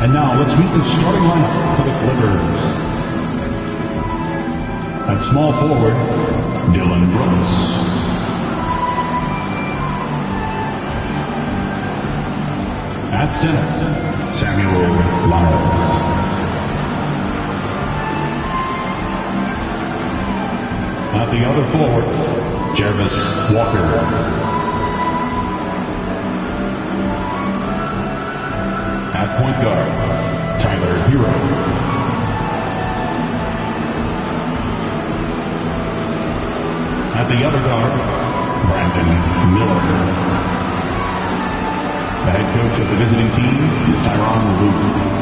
And now let's meet the starting lineup for the Clippers. At small forward, Dillon Brooks. At center, Samuel Lyles. At the other forward, Jarvis Walker. At point guard, Tyler Hero. At the other guard, Brandon Miller. The head coach of the visiting team is Tyronn Lue.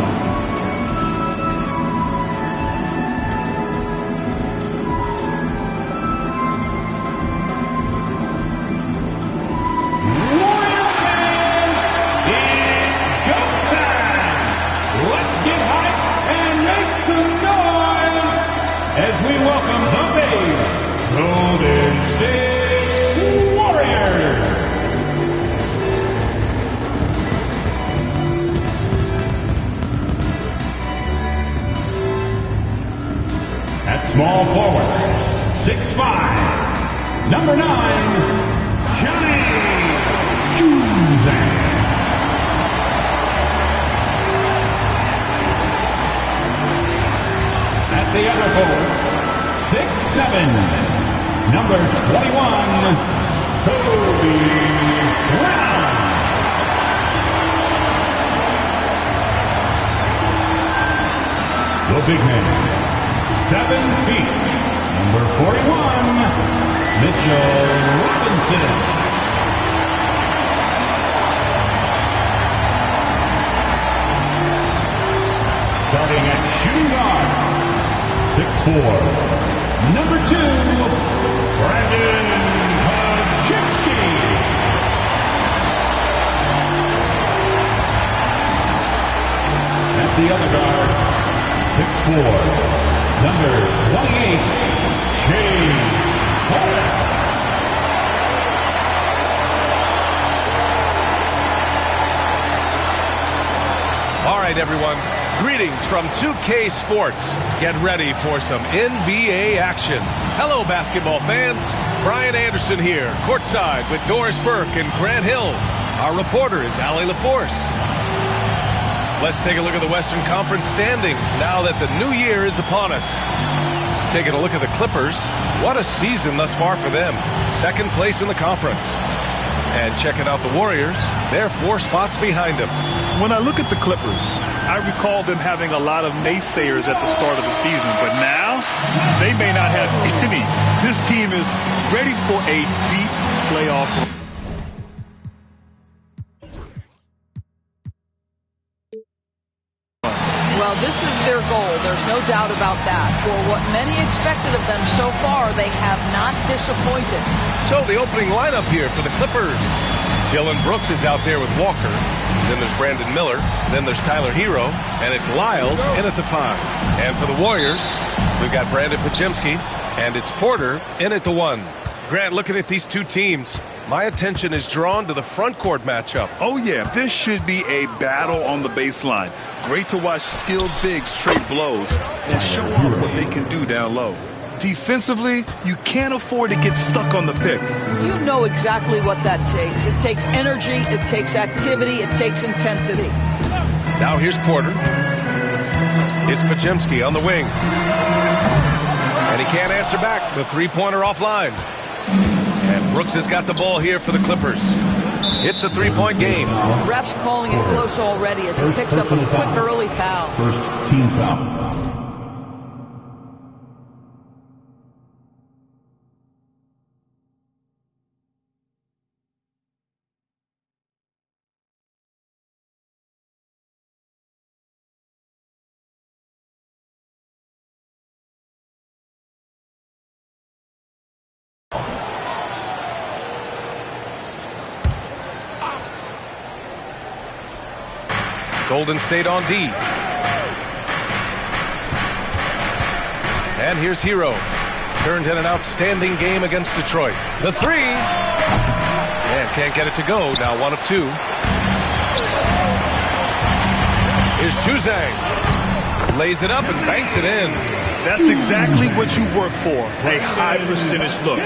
Small forward, 6'5", number 9, Johnny Juzang. At the other forward, 6'7", number 21, Kobe Brown. The big man. 7 feet, number 41, Mitchell Robinson. Starting at shooting guard, 6'4", number 2, Brandon Podziemski. At the other guard, 6'4", number 28, James Harden. All right, everyone. Greetings from 2K Sports. Get ready for some NBA action. Hello, basketball fans. Brian Anderson here, courtside with Doris Burke and Grant Hill. Our reporter is Allie LaForce. Let's take a look at the Western Conference standings now that the new year is upon us. Taking a look at the Clippers, what a season thus far for them. Second place in the conference. And checking out the Warriors, they're 4 spots behind them. When I look at the Clippers, I recall them having a lot of naysayers at the start of the season, but now they may not have any. This team is ready for a deep playoff run. Well, this is their goal. There's no doubt about that. For what many expected of them so far, they have not disappointed. So the opening lineup here for the Clippers. Dillon Brooks is out there with Walker. Then there's Brandon Miller. Then there's Tyler Hero. And it's Lyles in at the 5. And for the Warriors, we've got Brandon Podziemski. And it's Porter in at the 1. Grant, looking at these two teams, my attention is drawn to the front court matchup. Oh, yeah, this should be a battle on the baseline. Great to watch skilled bigs trade blows and show off what they can do down low. Defensively, you can't afford to get stuck on the pick. You know exactly what that takes. It takes energy, it takes activity, it takes intensity. Now here's Porter. It's Podziemski on the wing. And he can't answer back. The three-pointer offline. And Brooks has got the ball here for the Clippers. It's a 3-point game. Ref's calling it close already as he picks up a quick early foul. First team foul. Golden State on D. And here's Hero. Turned in an outstanding game against Detroit. The 3. And can't get it to go. Now 1 of 2. Here's Juzang. Lays it up and banks it in. That's exactly what you work for, a high percentage look.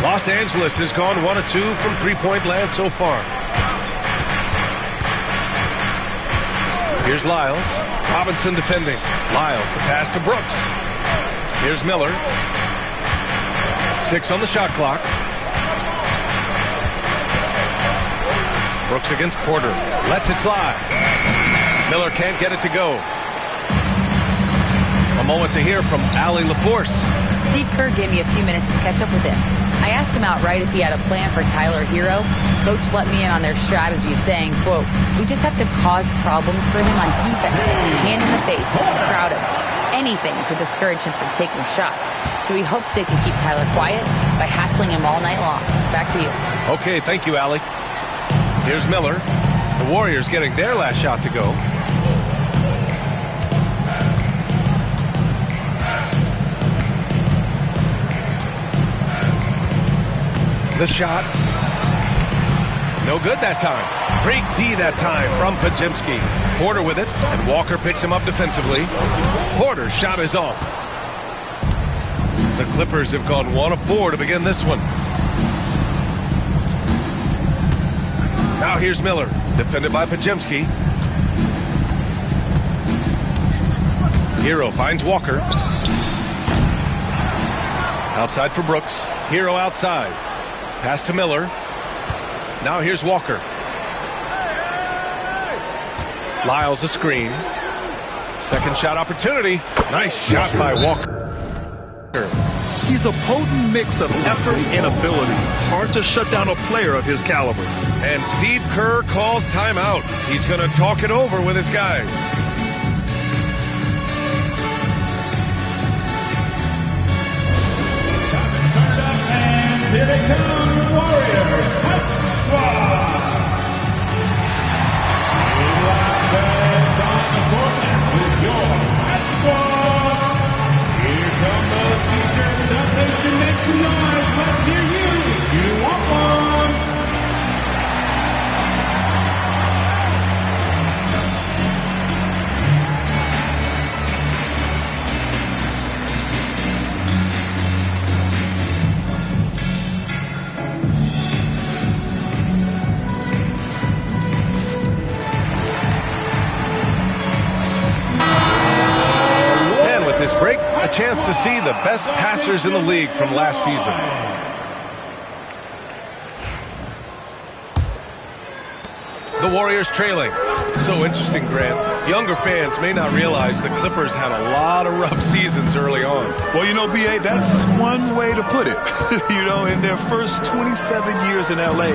Los Angeles has gone 1 of 2 from three-point land so far. Here's Lyles. Robinson defending. Lyles, the pass to Brooks. Here's Miller. 6 on the shot clock. Brooks against Porter. Lets it fly. Miller can't get it to go. A moment to hear from Allie LaForce. Steve Kerr gave me a few minutes to catch up with him. I asked him outright if he had a plan for Tyler Hero. Coach let me in on their strategy, saying, quote, "We just have to cause problems for him on defense, hand in the face, crowd him, anything to discourage him from taking shots. So he hopes they can keep Tyler quiet by hassling him all night long." Back to you. Okay, thank you, Allie. Here's Miller. The Warriors getting their last shot to go. The shot. No good that time. Great D that time from Podziemski. Porter with it, and Walker picks him up defensively. Porter's shot is off. The Clippers have gone 1 of 4 to begin this one. Now here's Miller, defended by Podziemski. Hero finds Walker. Outside for Brooks. Hero outside. Pass to Miller. Now here's Walker. Lyles a screen. Second shot opportunity. Nice shot by Walker. He's a potent mix of effort and ability. Hard to shut down a player of his caliber. And Steve Kerr calls timeout. He's going to talk it over with his guys. Here they come, the Warriors. Hot Squad. Live on the court with your Hot Squad. Here come the teachers of Nation Make Some Noise. Let's hear you. You want one. This break, a chance to see the best passers in the league from last season. The Warriors trailing. It's so interesting, Grant. Younger fans may not realize the Clippers had a lot of rough seasons early on. Well, you know, B.A., that's one way to put it. You know, in their first 27 years in L.A.,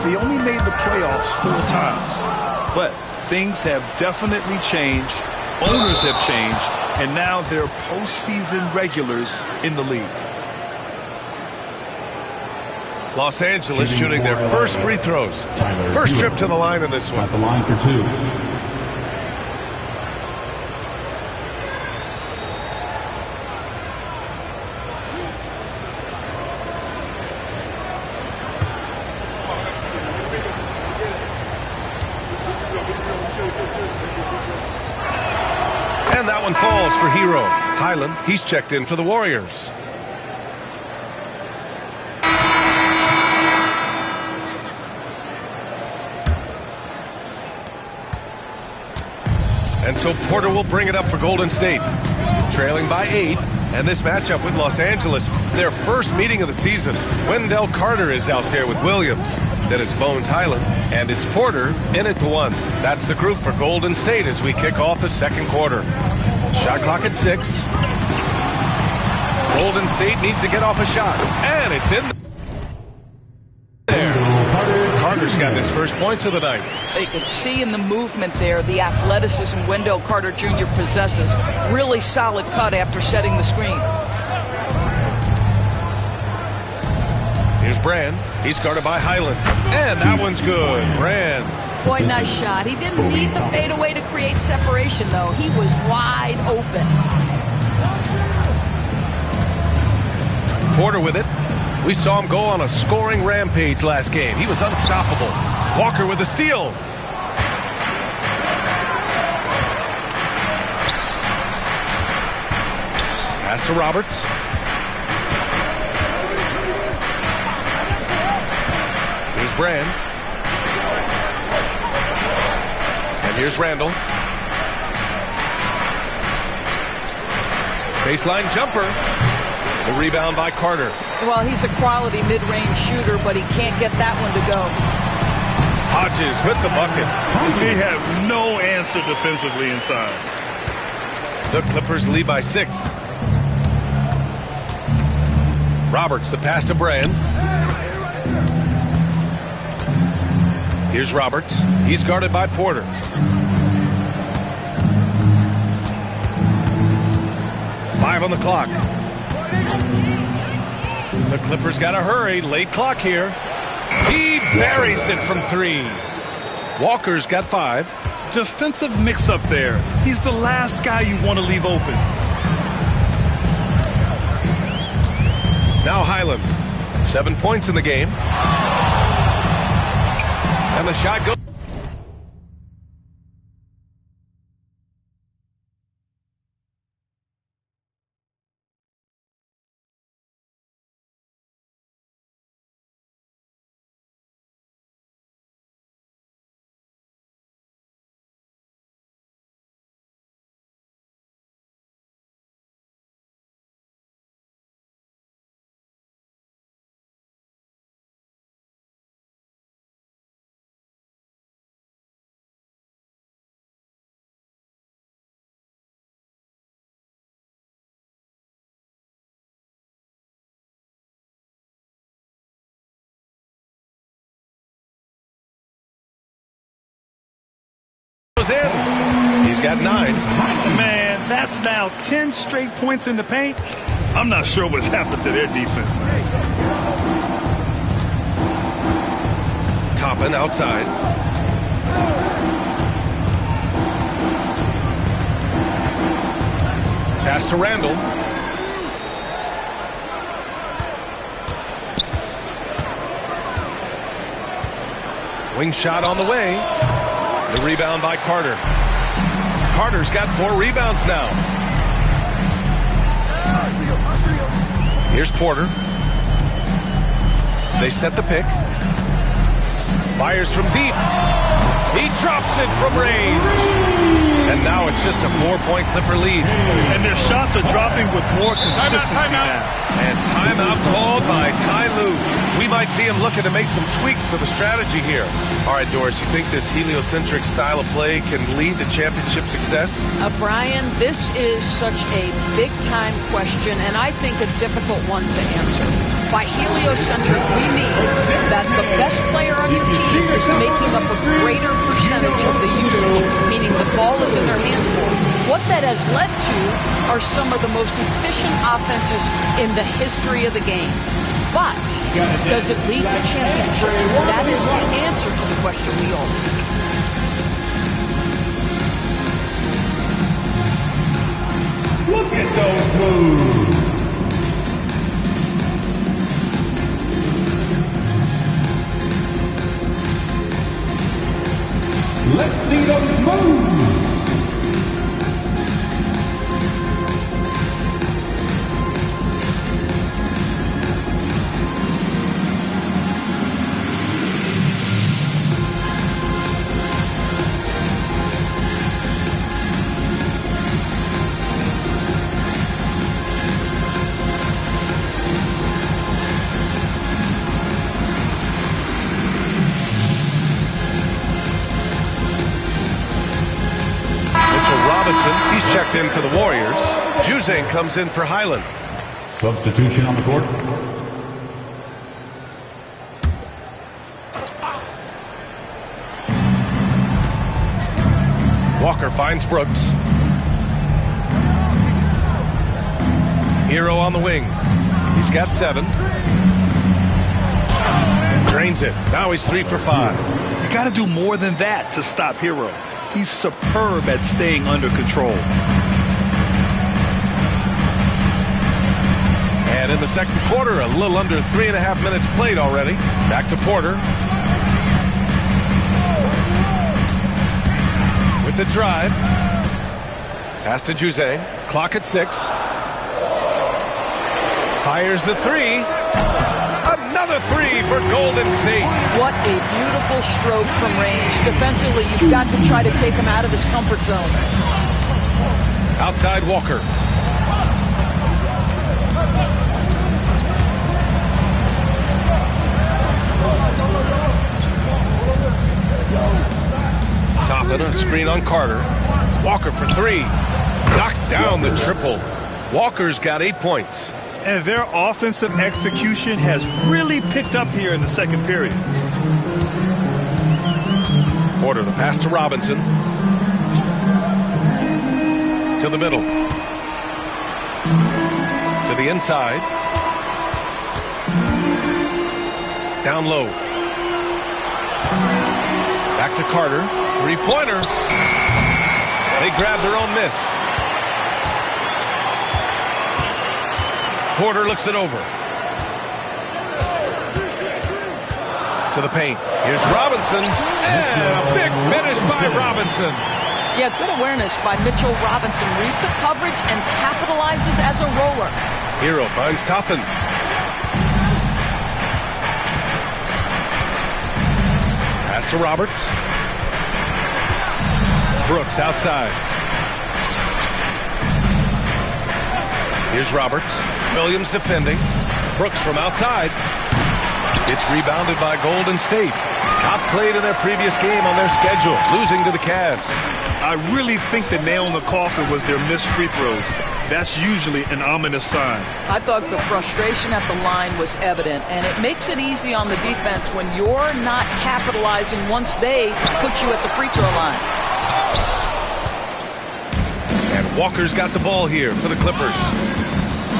they only made the playoffs 4 times. But things have definitely changed. Owners have changed. And now they're postseason regulars in the league. Los Angeles shooting their first free throws. First trip to the line in this one. At the line for 2. And that one falls for Hero. Highland, he's checked in for the Warriors. And so Porter will bring it up for Golden State. Trailing by 8. And this matchup with Los Angeles, their first meeting of the season. Wendell Carter is out there with Williams. Then it's Bones Highland, and it's Porter in it to 1. That's the group for Golden State as we kick off the second quarter. Shot clock at 6. Golden State needs to get off a shot, and it's in there. Carter's got his first points of the night. You can see in the movement there the athleticism Wendell Carter Jr. possesses. Really solid cut after setting the screen. Here's Brand. He's guarded by Highland. And that one's good. Brand. Boy, nice shot. He didn't need the fadeaway to create separation, though. He was wide open. Porter with it. We saw him go on a scoring rampage last game. He was unstoppable. Walker with the steal. Pass to Roberts. Here's Brand. And here's Randall. Baseline jumper. The rebound by Carter. Well, he's a quality mid-range shooter, but he can't get that one to go. Hodges with the bucket. They have no answer defensively inside. The Clippers lead by 6. Roberts, the pass to Brand. Here's Roberts. He's guarded by Porter. Five on the clock. The Clippers got to hurry. Late clock here. He buries it from 3. Walker's got 5. Defensive mix-up there. He's the last guy you want to leave open. Now Highland. 7 points in the game. And the shot goes. In. He's got 9. Man, that's now 10 straight points in the paint. I'm not sure what's happened to their defense, man. Toppin outside. Pass to Randall. Wing shot on the way. The rebound by Carter. Carter's got 4 rebounds now. Here's Porter. They set the pick. Fires from deep. He drops it from range. And now it's just a 4-point Clipper lead. And their shots are dropping with more consistency now. And timeout called by Ty Lue. We might see him looking to make some tweaks to the strategy here. All right, Doris, you think this heliocentric style of play can lead to championship success? Brian, this is such a big-time question, and I think a difficult one to answer. By heliocentric, we mean that the best player on your team is making up a greater percentage of the usage, meaning the ball is in their hands more. What that has led to are some of the most efficient offenses in the history of the game. But does it lead to championships? That is the answer to the question we all seek. Look at those moves. Let's see those moves. He's checked in for the Warriors. Juzang comes in for Highland. Substitution on the court. Walker finds Brooks. Hero on the wing. He's got 7. Drains it. Now he's 3 for 5. You got to do more than that to stop Hero. He's superb at staying under control. And in the second quarter, a little under 3.5 minutes played already. Back to Porter. With the drive. Pass to Juzang. Clock at 6. Fires the three. Another three for Golden State. What a beautiful stroke from range. Defensively, you've got to try to take him out of his comfort zone. Outside Walker. Toppin, a screen on Carter. Walker for three. Knocks down the triple. Walker's got 8 points. And their offensive execution has really picked up here in the second period. Porter, the pass to Robinson. To the middle. To the inside. Down low. Back to Carter. Three-pointer. They grab their own miss. Porter looks it over. To the paint. Here's Robinson. And a big finish by Robinson. Yeah, good awareness by Mitchell Robinson. Reads the coverage and capitalizes as a roller. Hero finds Toppin. Pass to Roberts. Brooks outside. Here's Roberts. Williams defending. Brooks from outside. It's rebounded by Golden State. Outplayed in their previous game on their schedule, losing to the Cavs. I really think the nail in the coffin was their missed free throws. That's usually an ominous sign. I thought the frustration at the line was evident, and it makes it easy on the defense when you're not capitalizing once they put you at the free throw line. And Walker's got the ball here for the Clippers.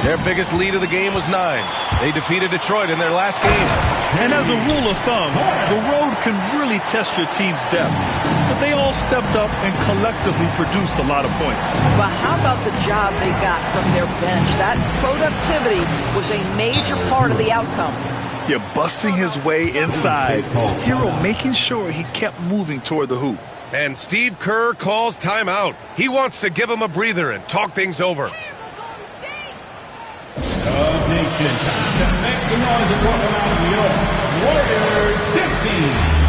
Their biggest lead of the game was 9. They defeated Detroit in their last game. And as a rule of thumb, the road can really test your team's depth. But they all stepped up and collectively produced a lot of points. Well, how about the job they got from their bench? That productivity was a major part of the outcome. Yeah, busting his way inside. Hero making sure he kept moving toward the hoop. And Steve Kerr calls timeout. He wants to give him a breather and talk things over. Nation, time to make some noise and welcome out of your Warriors 15.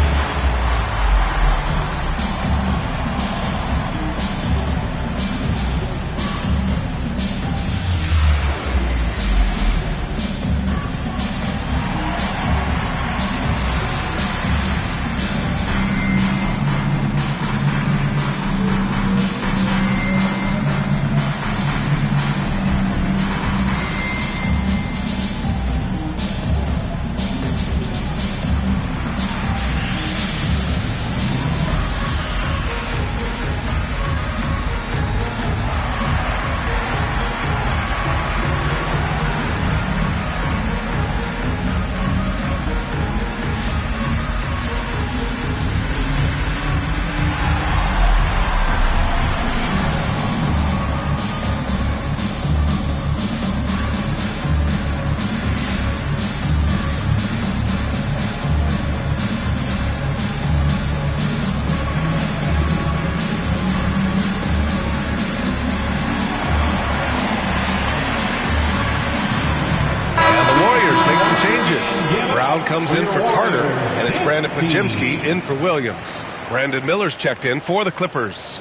Brown comes in for Carter, and it's Brandon Podziemski in for Williams. Brandon Miller's checked in for the Clippers.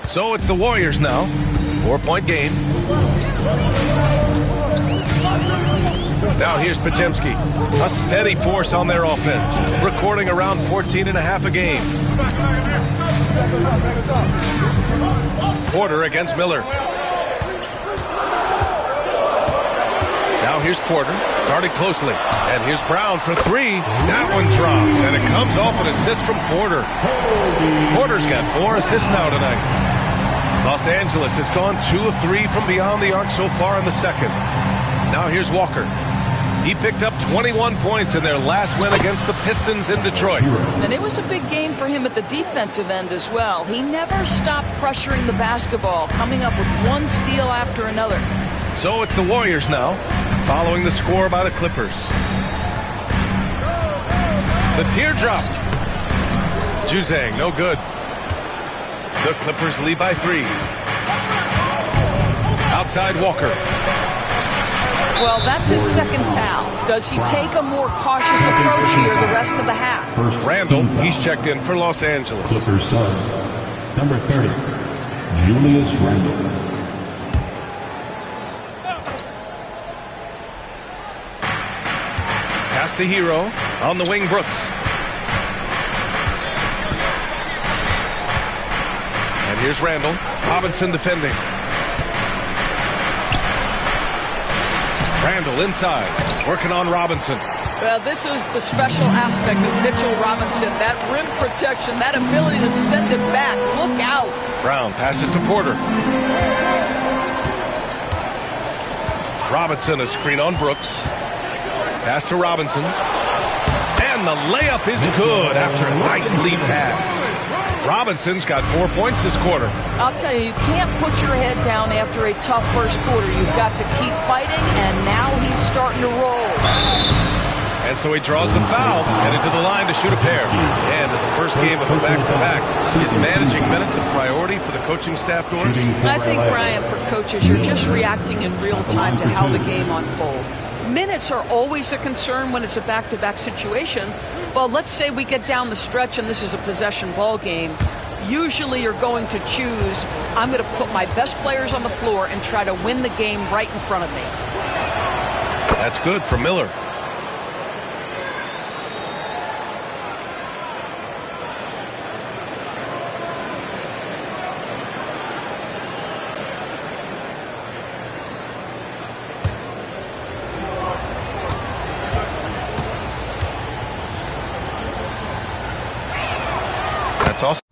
So it's the Warriors now. 4-point game. Now here's Podziemski. A steady force on their offense. Recording around 14.5 a game. Porter against Miller. Now here's Porter. Starting closely. And here's Brown for three. That one drops. And it comes off an assist from Porter. Porter's got 4 assists now tonight. Los Angeles has gone 2 of 3 from beyond the arc so far in the second. Now here's Walker. He picked up 21 points in their last win against the Pistons in Detroit. And it was a big game for him at the defensive end as well. He never stopped pressuring the basketball, coming up with one steal after another. So it's the Warriors now, following the score by the Clippers. The teardrop. Juzang, no good. The Clippers lead by 3. Outside Walker. Well, that's his second foul. Does he take a more cautious approach here the rest of the half? Randle, he's checked in for Los Angeles. Clippers subs. Number 30, Julius Randle. Pass to Hero. On the wing, Brooks. And here's Randle. Robinson defending. Randle inside, working on Robinson. Well, this is the special aspect of Mitchell Robinson. That rim protection, that ability to send it back. Look out. Brown passes to Porter. Robinson, a screen on Brooks. Pass to Robinson. And the layup is good after a nice lead pass. Robinson's got 4 points this quarter. I'll tell you, you can't put your head down after a tough first quarter. You've got to keep fighting, and now he's starting to roll. And so he draws the foul, headed to the line to shoot a pair. And in the first game of a back-to-back, is managing minutes a priority for the coaching staff, Doris? I think, Brian, for coaches, you're just reacting in real time to how the game unfolds. Minutes are always a concern when it's a back-to-back situation. Well, let's say we get down the stretch and this is a possession ball game. Usually you're going to choose, I'm going to put my best players on the floor and try to win the game right in front of me. That's good for Miller. That's awesome.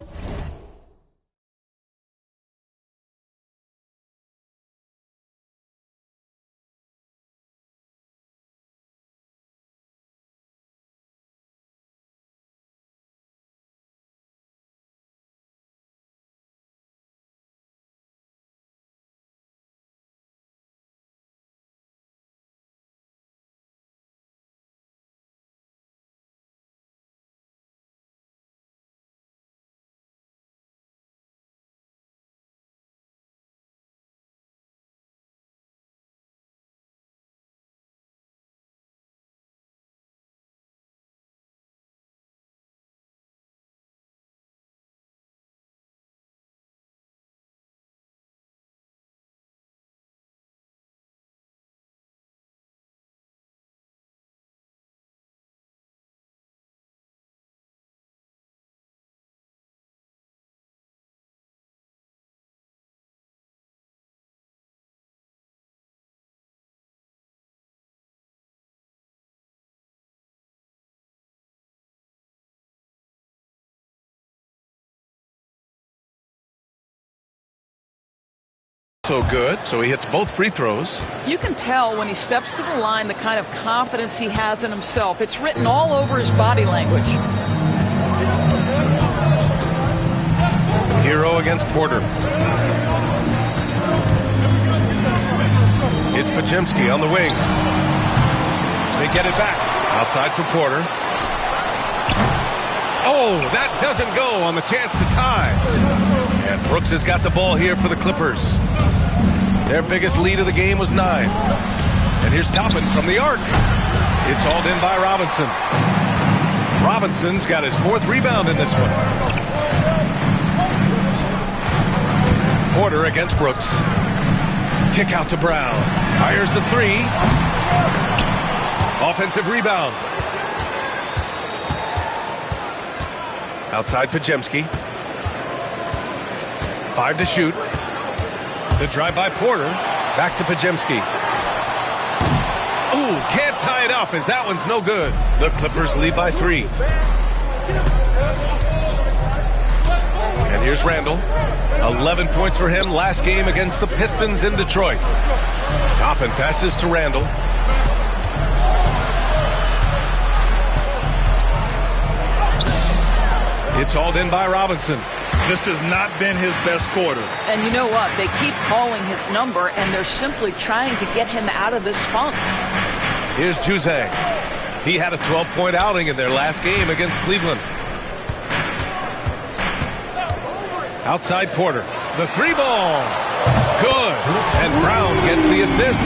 So good, so he hits both free throws. You can tell when he steps to the line the kind of confidence he has in himself. It's written all over his body language. Hero against Porter. It's Podziemski on the wing. They get it back. Outside for Porter. Oh, that doesn't go on the chance to tie. And Brooks has got the ball here for the Clippers. Their biggest lead of the game was 9. And here's Toppin from the arc. It's hauled in by Robinson. Robinson's got his 4th rebound in this one. Porter against Brooks. Kick out to Brown. Fires the 3. Offensive rebound. Outside Podziemski. 5 to shoot. The drive by Porter. Back to Podziemski. Ooh, can't tie it up as that one's no good. The Clippers lead by 3. And here's Randle. 11 points for him last game against the Pistons in Detroit. Toppin passes to Randle. It's hauled in by Robinson. This has not been his best quarter. And you know what? They keep calling his number, and they're simply trying to get him out of this funk. Here's Juzang. He had a 12-point outing in their last game against Cleveland. Outside Porter. The three ball. Good. And Brown gets the assist.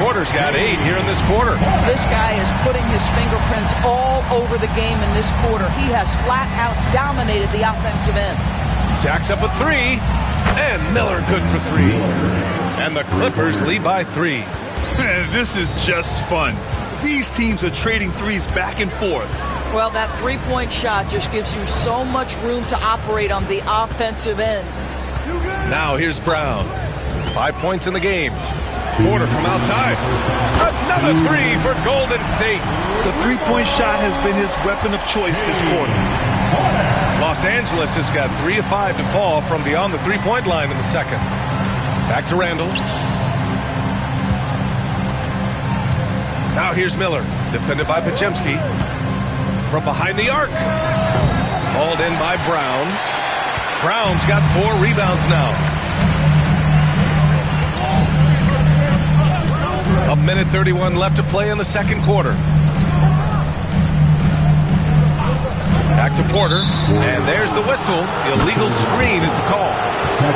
Porter's got 8 here in this quarter. This guy is putting his fingerprints all over the game in this quarter. He has flat out dominated the offensive end. Jacks up a 3. And Miller good for 3. And the Clippers lead by 3. Man, this is just fun. These teams are trading threes back and forth. Well, that three-point shot just gives you so much room to operate on the offensive end. Now here's Brown. 5 points in the game. Porter from outside. Another 3 for Golden State. The three-point shot has been his weapon of choice this quarter. Los Angeles has got 3 of 5 to fall from beyond the three-point line in the second. Back to Randall. Now here's Miller, defended by Podziemski. From behind the arc. Hauled in by Brown. Brown's got 4 rebounds now. A minute 31 left to play in the second quarter. Back to Porter, and there's the whistle. Illegal screen is the call. All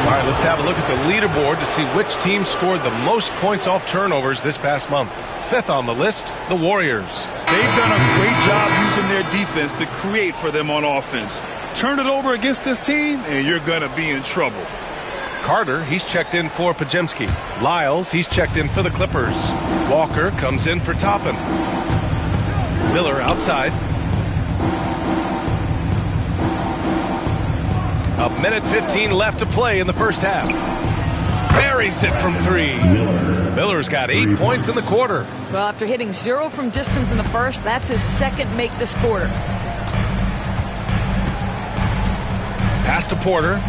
right, let's have a look at the leaderboard to see which team scored the most points off turnovers this past month. 5th on the list, the Warriors. They've done a great job using their defense to create for them on offense. Turn it over against this team, and you're going to be in trouble. Carter, he's checked in for Podziemski. Lyles, he's checked in for the Clippers. Walker comes in for Toppin. Miller outside. A minute 15 left to play in the first half. Buries it from 3. Miller's got 8 points in the quarter. Well, after hitting 0 from distance in the first, that's his second make this quarter. Pass to Porter.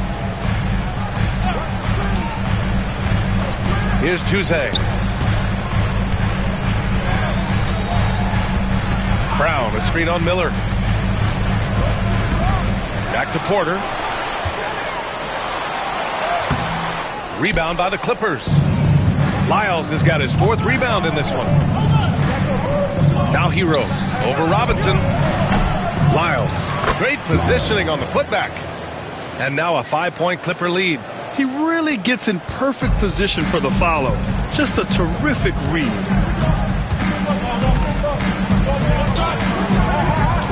Here's Juzay. Brown, a screen on Miller. Back to Porter. Rebound by the Clippers. Lyles has got his 4th rebound in this one. Now Hero over Robinson. Lyles, great positioning on the putback. And now a 5-point Clipper lead. He really gets in perfect position for the follow. Just a terrific read.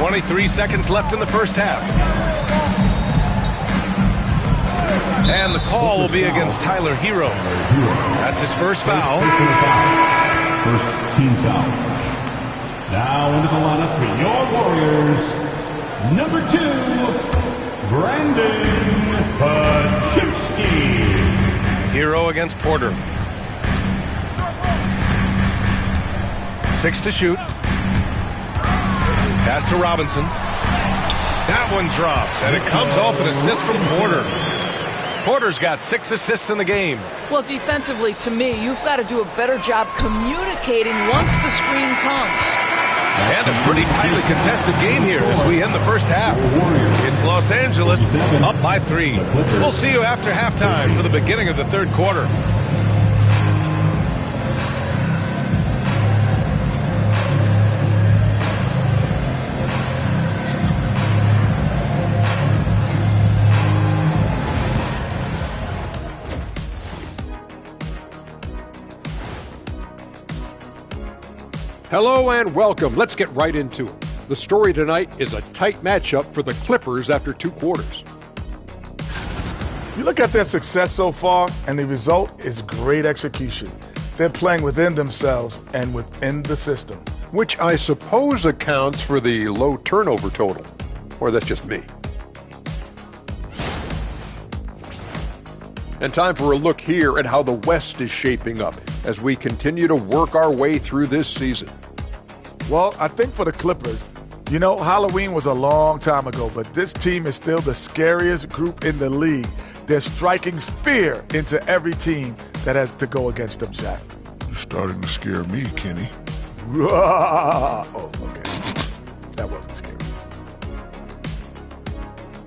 23 seconds left in the first half. And the call will be against Tyler Hero. That's his first foul. First team foul. Now into the lineup for your Warriors, number 2, Brandon Podziemski. Hero against Porter. 6 to shoot. Pass to Robinson. That one drops, and it comes off an assist from Porter. Porter's got 6 assists in the game. Well, defensively, to me, you've got to do a better job communicating once the screen comes. And a pretty tightly contested game here as we end the first half. It's Los Angeles up by 3. We'll see you after halftime for the beginning of the third quarter. Hello and welcome. Let's get right into it. The story tonight is a tight matchup for the Clippers after 2 quarters. You look at their success so far, and the result is great execution. They're playing within themselves and within the system. Which I suppose accounts for the low turnover total. Or that's just me. And time for a look here at how the West is shaping up as we continue to work our way through this season. Well, I think for the Clippers, you know, Halloween was a long time ago, but this team is still the scariest group in the league. They're striking fear into every team that has to go against them, Shaq. You're starting to scare me, Kenny. Oh, okay. That wasn't scary.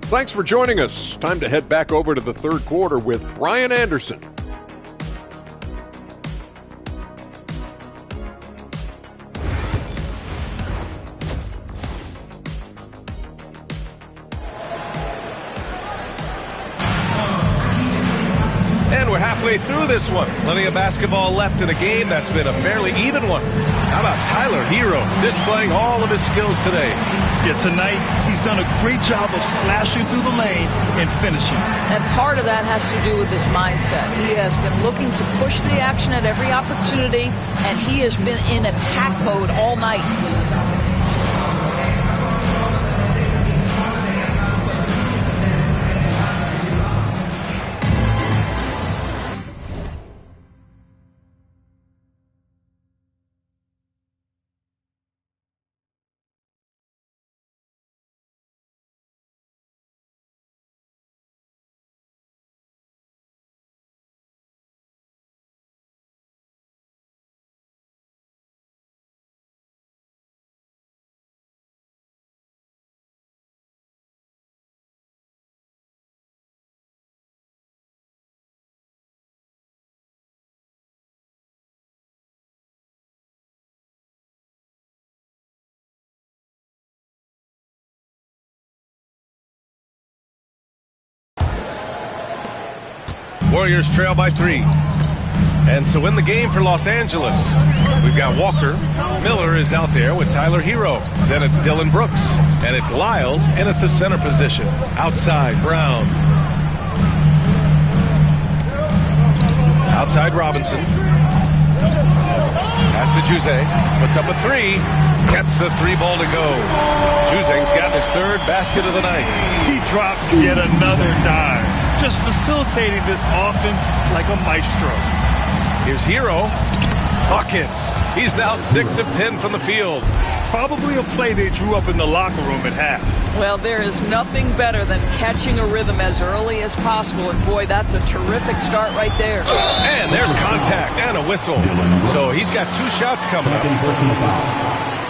Thanks for joining us. Time to head back over to the third quarter with Brian Anderson. And we're halfway through this one. Plenty of basketball left in a game that's been a fairly even one. How about Tyler Herro displaying all of his skills today? Yeah, tonight he's done a great job of slashing through the lane and finishing. And part of that has to do with his mindset. He has been looking to push the action at every opportunity, and he has been in attack mode all night. Warriors trail by 3. And so in the game for Los Angeles, we've got Walker. Miller is out there with Tyler Herro. Then it's Dylan Brooks. And it's Lyles in at the center position. Outside, Brown. Outside, Robinson. Pass to Juzang. Puts up a 3. Gets the 3 ball to go. Juzang's got his 3rd basket of the night. He drops yet another dime, just facilitating this offense like a maestro. Here's Herro. Buckets. He's now 6 of 10 from the field. Probably a play they drew up in the locker room at half. Well, there is nothing better than catching a rhythm as early as possible, and boy, that's a terrific start right there. And there's contact and a whistle. So he's got 2 shots coming up. Personal foul.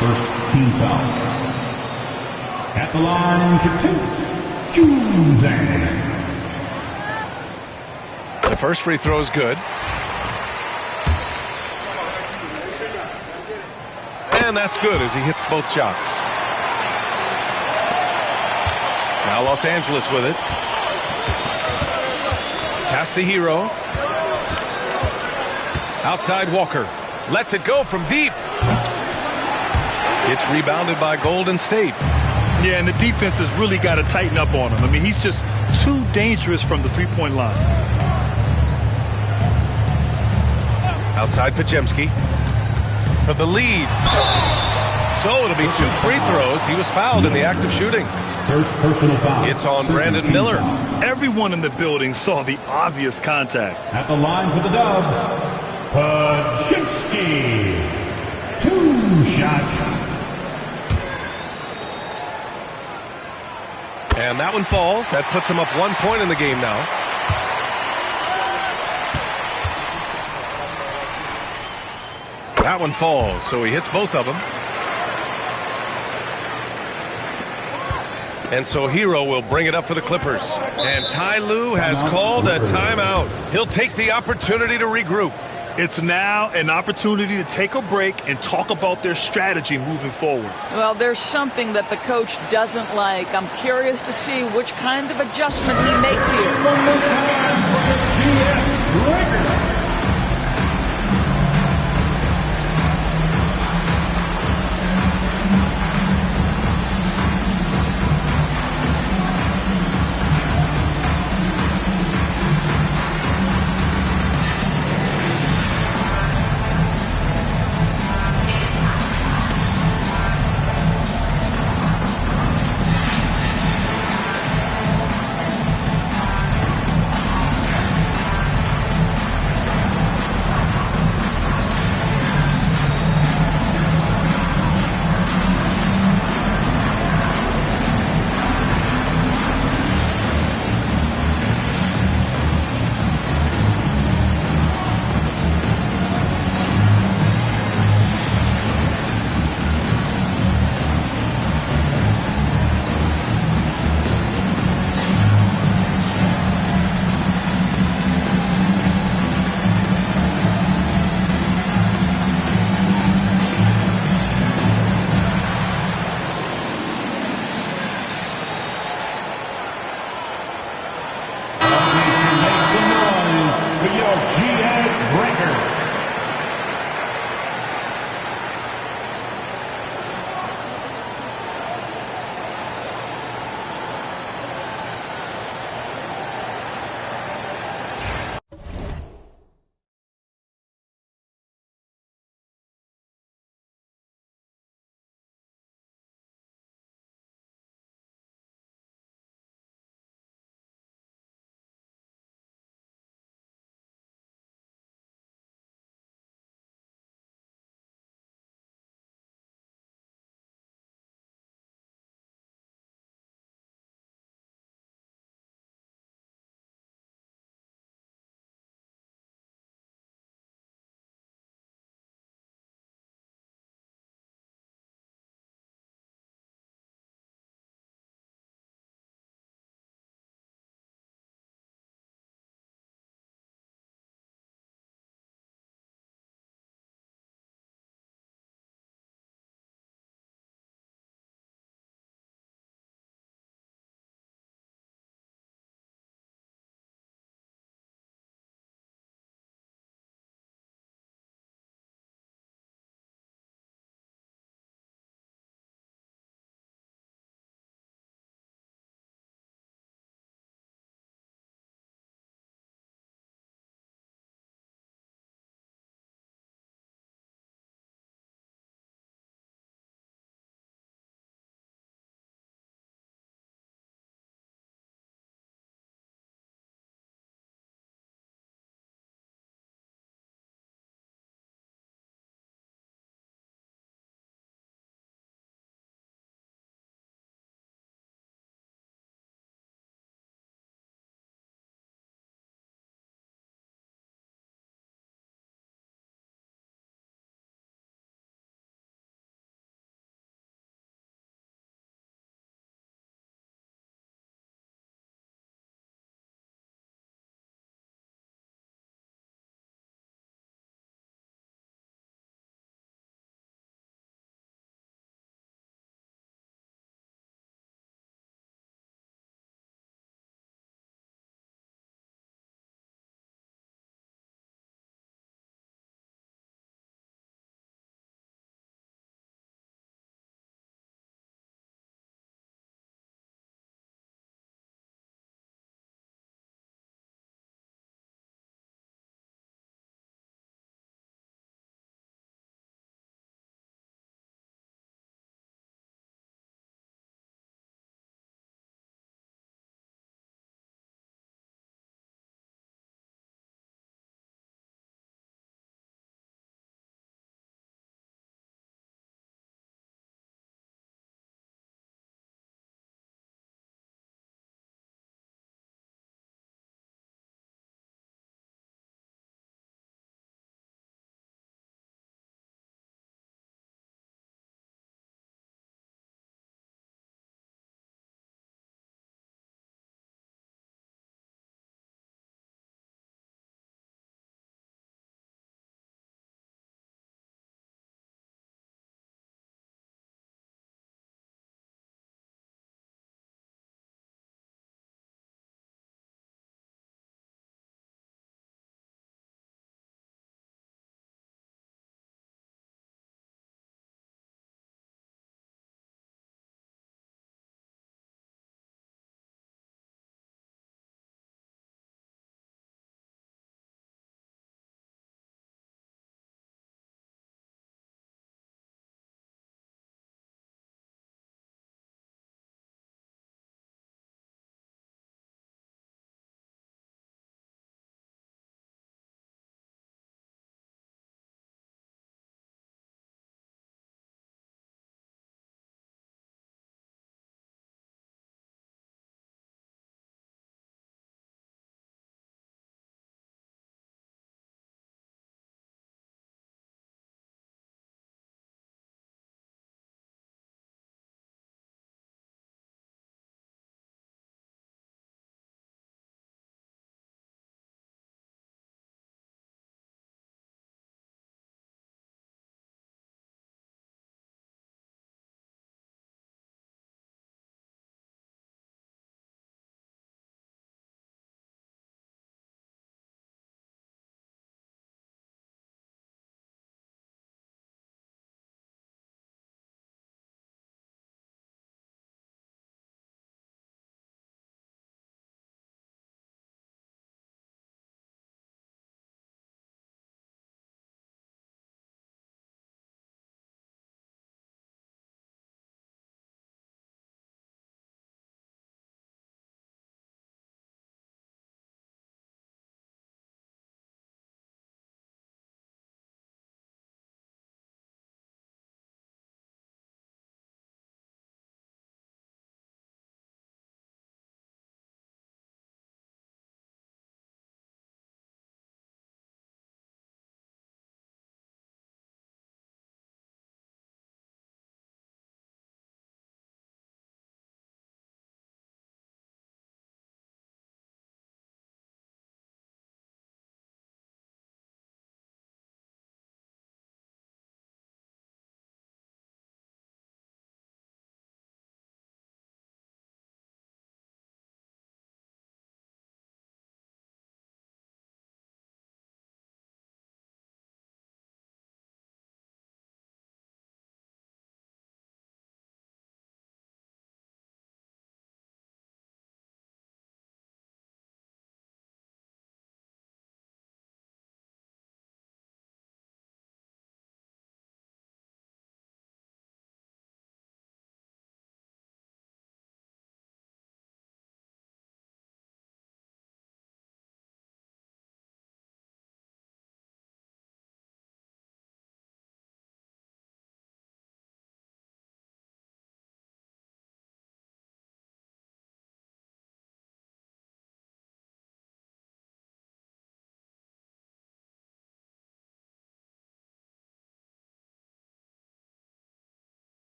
First team foul. At the line for 2, Juzang. The first free throw is good. And that's good as he hits both shots. Now Los Angeles with it. Pass to Herro. Outside Walker. Lets it go from deep. It's rebounded by Golden State. Yeah, and the defense has really got to tighten up on him. I mean, he's just too dangerous from the three-point line. Outside Podziemski for the lead. So it'll be 2 free throws. He was fouled in the act of shooting. First personal foul. It's on Brandon Miller. Everyone in the building saw the obvious contact. At the line for the Dubs, Podziemski. 2 shots. And that one falls. That puts him up 1 point in the game now. That one falls, so he hits both of them. And so Herro will bring it up for the Clippers. And Ty Lue has called a timeout. He'll take the opportunity to regroup. It's now an opportunity to take a break and talk about their strategy moving forward. Well, there's something that the coach doesn't like. I'm curious to see which kind of adjustment he makes here.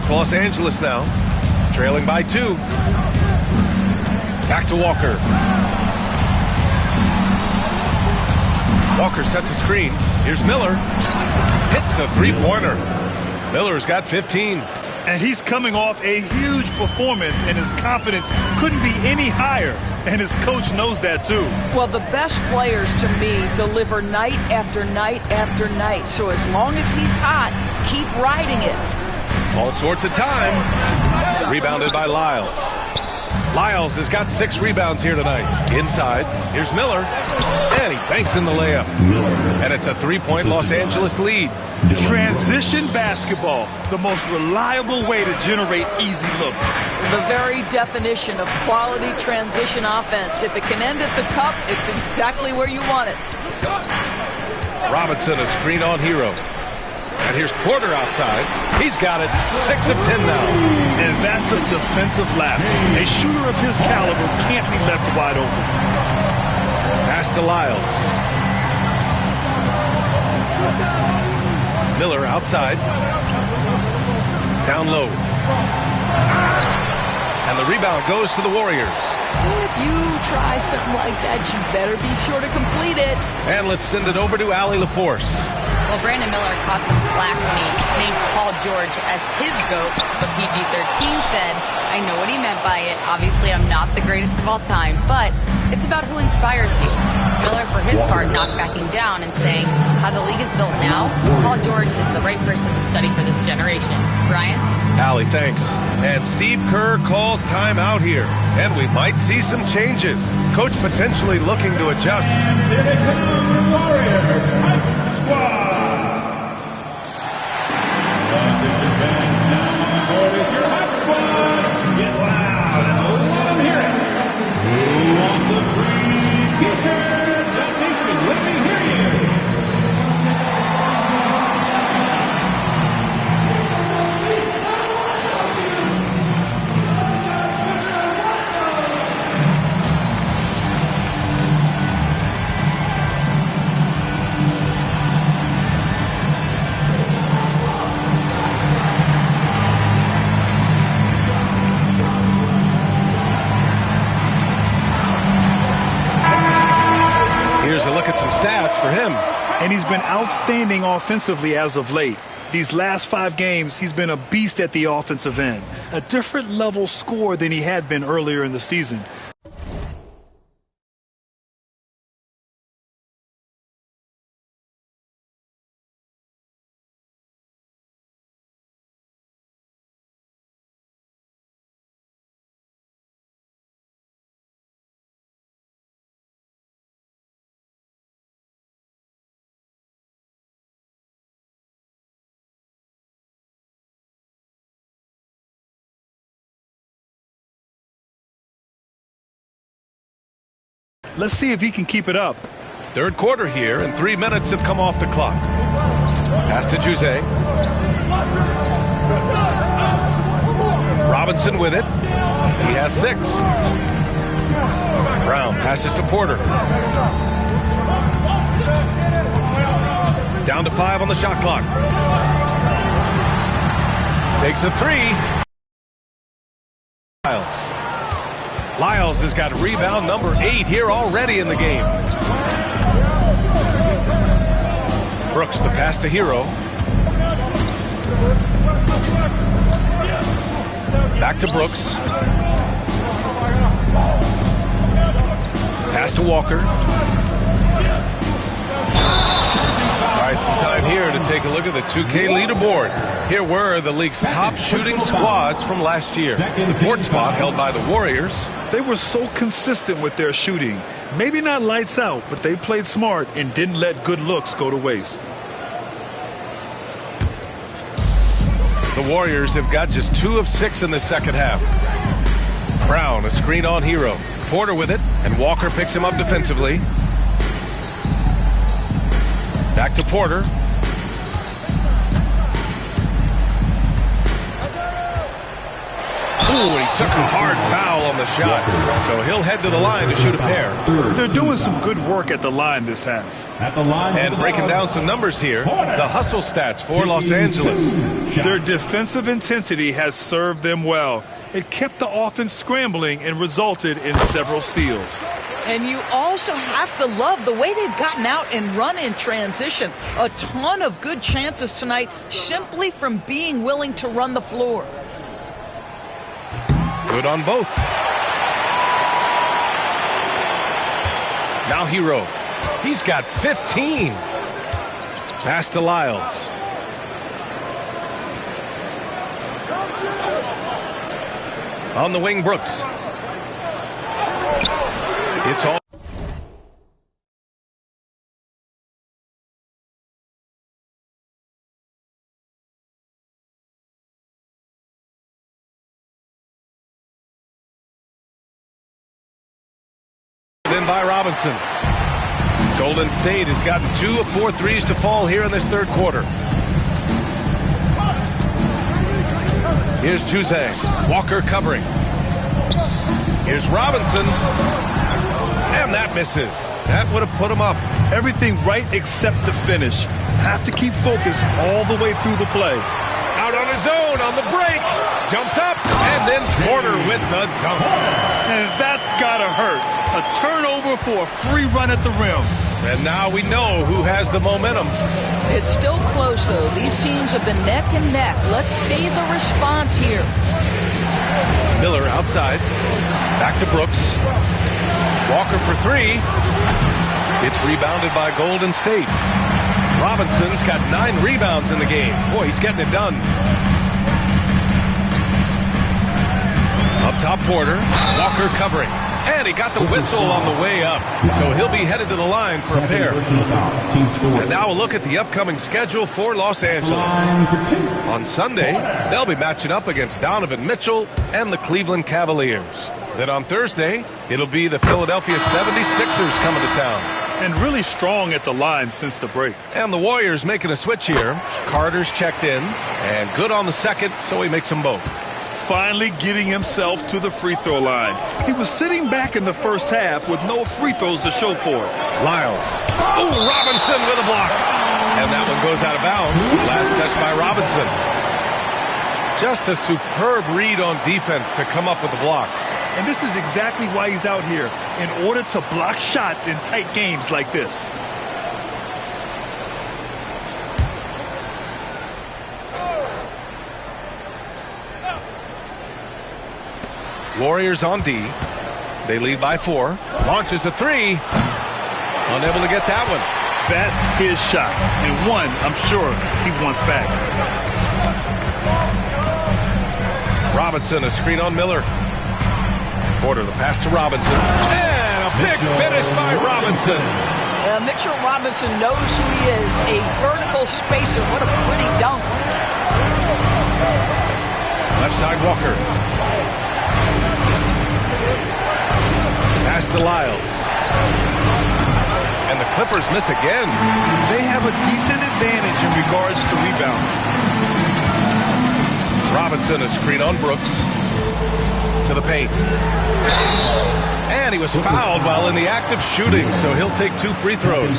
It's Los Angeles now, trailing by 2. Back to Walker. Walker sets a screen. Here's Miller. Hits a three-pointer. Miller's got 15. And he's coming off a huge performance, and his confidence couldn't be any higher. And his coach knows that, too. Well, the best players, to me, deliver night after night after night. So as long as he's hot, keep riding it. All sorts of time. Rebounded by Lyles. Lyles has got 6 rebounds here tonight. Inside, here's Miller. And he banks in the layup. And it's a 3-point Los Angeles lead. Transition basketball, the most reliable way to generate easy looks. The very definition of quality transition offense. If it can end at the cup, it's exactly where you want it. Robinson, a screen on Hero. And here's Porter outside. He's got it. 6 of 10 now. And that's a defensive lapse. A shooter of his caliber can't be left wide open. Pass to Lyles. Miller outside. Down low. And the rebound goes to the Warriors. If you try something like that, you better be sure to complete it. And let's send it over to Allie LaForce. Well, Brandon Miller caught some slack when he named Paul George as his GOAT, but PG-13 said, I know what he meant by it. Obviously, I'm not the greatest of all time, but it's about who inspires you. Miller, for his part, not backing down and saying, how the league is built now, Paul George is the right person to study for this generation. Brian? Allie, thanks. And Steve Kerr calls time out here. And we might see some changes. Coach potentially looking to adjust. Here they come, the Warriors Hot Squad. This is back now on the court is your Hot Squad. Get loud and let them hear it. Who wants the free t-shirt? The nation, let me hear you. Here's a look at some stats for him. And he's been outstanding offensively as of late. These last 5 games, he's been a beast at the offensive end. A different level scorer than he had been earlier in the season. Let's see if he can keep it up. Third quarter here, and 3 minutes have come off the clock. Pass to Jose. Robinson with it. He has 6. Brown passes to Porter. Down to 5 on the shot clock. Takes a 3. Lyles has got rebound number 8 here already in the game. Brooks, the pass to Hero. Back to Brooks. Pass to Walker. All right, some time here to take a look at the 2K leaderboard. Here were the league's top shooting squads from last year. The 4th spot held by the Warriors. They were so consistent with their shooting. Maybe not lights out, but they played smart and didn't let good looks go to waste. The Warriors have got just 2 of 6 in the second half. Brown, a screen on Hero. Porter with it, and Walker picks him up defensively. Back to Porter. Ooh, he took a hard foul on the shot. So he'll head to the line to shoot a pair. They're doing some good work at the line this half. At the line. And breaking down some numbers here, the hustle stats for Los Angeles. Their defensive intensity has served them well. It kept the offense scrambling and resulted in several steals. And you also have to love the way they've gotten out and run in transition. A ton of good chances tonight simply from being willing to run the floor. Good on both. Now Hero. He's got 15. Pass to Lyles. On the wing, Brooks. It's all. In by Robinson. Golden State has gotten 2 of 4 threes to fall here in this third quarter. Here's Juzang. Walker covering. Here's Robinson. And that misses. That would have put him up. Everything right except the finish. Have to keep focused all the way through the play. Out on his own on the break. Jumps up. And then Porter with the dunk. And that's gotta hurt. A turnover for a free run at the rim. And now we know who has the momentum. It's still close, though. These teams have been neck and neck. Let's see the response here. Miller outside. Back to Brooks. Walker for 3. It's rebounded by Golden State. Robinson's got 9 rebounds in the game. Boy, he's getting it done. Up top, Porter. Walker covering. And he got the whistle on the way up. So he'll be headed to the line for a pair. And now a look at the upcoming schedule for Los Angeles. On Sunday, they'll be matching up against Donovan Mitchell and the Cleveland Cavaliers. Then on Thursday, it'll be the Philadelphia 76ers coming to town. And really strong at the line since the break. And the Warriors making a switch here. Carter's checked in. And good on the second, so he makes them both. Finally getting himself to the free throw line. He was sitting back in the first half with no free throws to show for it. Lyles. Oh, Robinson with a block. And that one goes out of bounds. Last touch by Robinson. Just a superb read on defense to come up with the block. And this is exactly why he's out here, in order to block shots in tight games like this. Warriors on D. They lead by 4. Launches a 3. Unable to get that one. That's his shot. And one, I'm sure, he wants back. Robinson, a screen on Miller. Porter, the pass to Robinson. And a big finish by Robinson. Mitchell Robinson knows who he is. A vertical spacer. What a pretty dunk. Left side, Walker. Pass to Lyles. And the Clippers miss again. They have a decent advantage in regards to rebounding. Robinson, a screen on Brooks. To the paint. And he was fouled while in the act of shooting, so he'll take 2 free throws.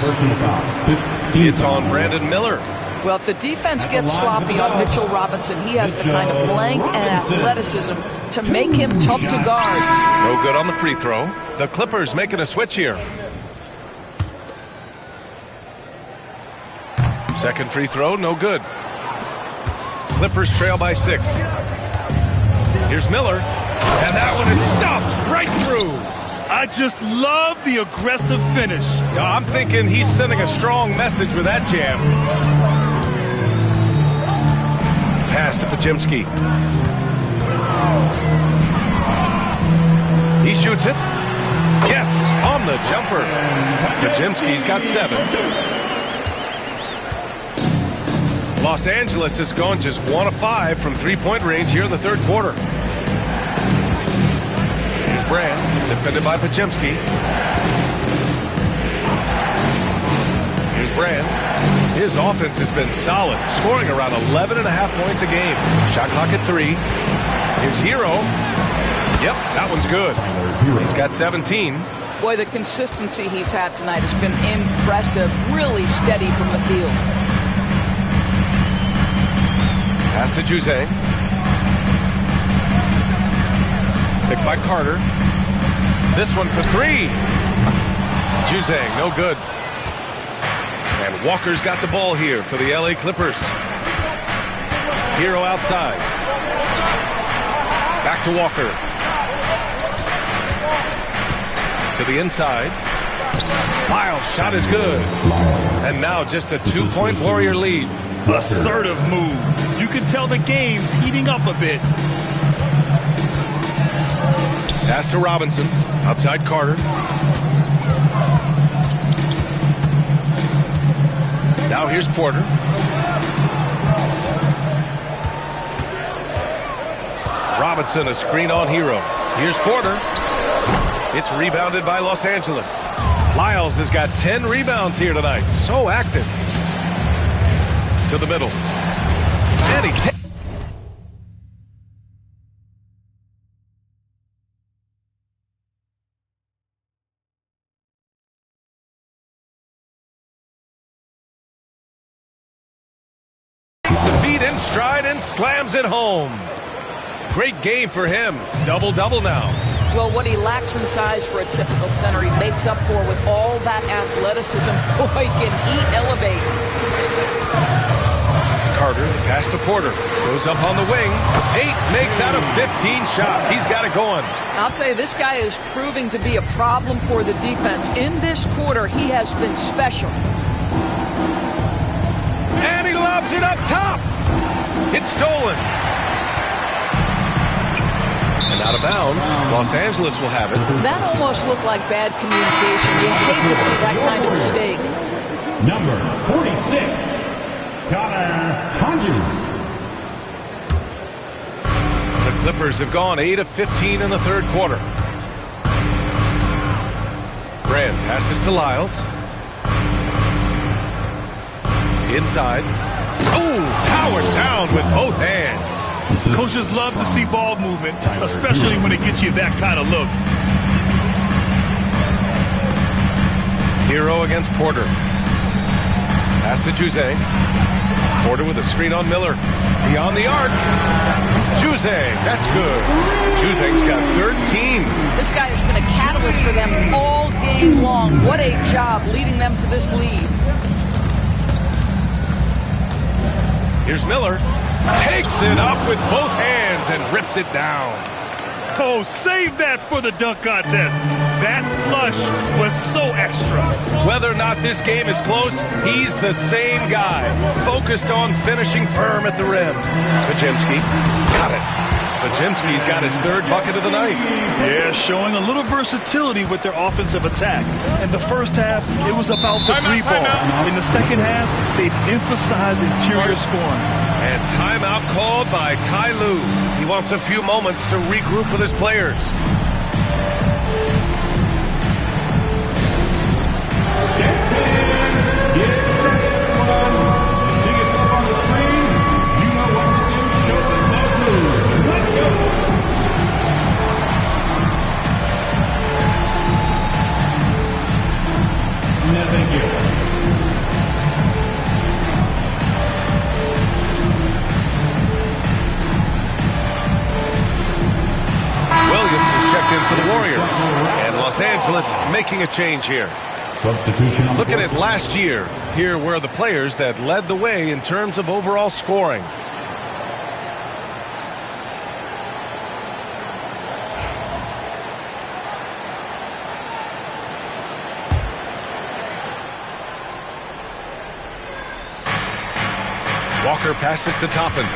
It's on Brandon Miller. Well, if the defense gets sloppy on Mitchell Robinson, he has the kind of length and athleticism to make him tough to guard. No good on the free throw. The Clippers making a switch here. Second free throw, no good. Clippers trail by 6. Here's Miller. And that one is stuffed right through. I just love the aggressive finish. I'm thinking he's sending a strong message with that jam. Pass to Podziemski. He shoots it. Yes, on the jumper. Podziemski's got 7. Los Angeles has gone just 1 of 5 from 3-point range here in the third quarter. Here's Brand, defended by Podziemski. Here's Brand. His offense has been solid, scoring around 11.5 points a game. Shot clock at 3. Here's Hero. Yep, that one's good. He's got 17. Boy, the consistency he's had tonight has been impressive. Really steady from the field. Pass to Juzang. Picked by Carter. This one for 3. Juzang, no good. And Walker's got the ball here for the LA Clippers. Hero outside. Back to Walker. To the inside. Lyles shot is good. And now just a 2-point Warrior lead. Assertive move. You can tell the game's heating up a bit. Pass to Robinson. Outside Carter. Now here's Porter. Robinson, a screen on Hero. Here's Porter. It's rebounded by Los Angeles. Lyles has got 10 rebounds here tonight. So active. To the middle. And he takes. The feet in stride and slams it home. Great game for him. Double-double now. Well, what he lacks in size for a typical center, he makes up for with all that athleticism. Boy, can he elevate. Carter, pass to Porter. Goes up on the wing. Tate makes out of 15 shots. He's got it going. I'll tell you, this guy is proving to be a problem for the defense. In this quarter, he has been special. And he lobs it up top. It's stolen. And out of bounds, Los Angeles will have it. That almost looked like bad communication. You hate to see that kind of mistake. Number 46, Connor Hodges. The Clippers have gone 8 of 15 in the third quarter. Brand passes to Lyles. Inside. Oh, powers down with both hands. Coaches love to see ball movement, especially when it gets you that kind of look. Hero against Porter. Pass to Juzang. Porter with a screen on Miller. Beyond the arc. Juzang, that's good. Juzang's got 13. This guy has been a catalyst for them all game long. What a job leading them to this lead. Here's Miller. Takes it up with both hands and rips it down. Oh, save that for the dunk contest. That flush was so extra. Whether or not this game is close, he's the same guy. Focused on finishing firm at the rim. Podziemski got it. Podziemski's got his third bucket of the night. Yeah, showing a little versatility with their offensive attack. In the first half, it was about the three ball. In the second half, they've emphasized interior scoring. And timeout called by Ty Lue. He wants a few moments to regroup with his players. Thank you. Williams is checked in for the Warriors. And Los Angeles making a change here. Substitution. Looking at last year, here were the players that led the way in terms of overall scoring. Walker passes to Toppin.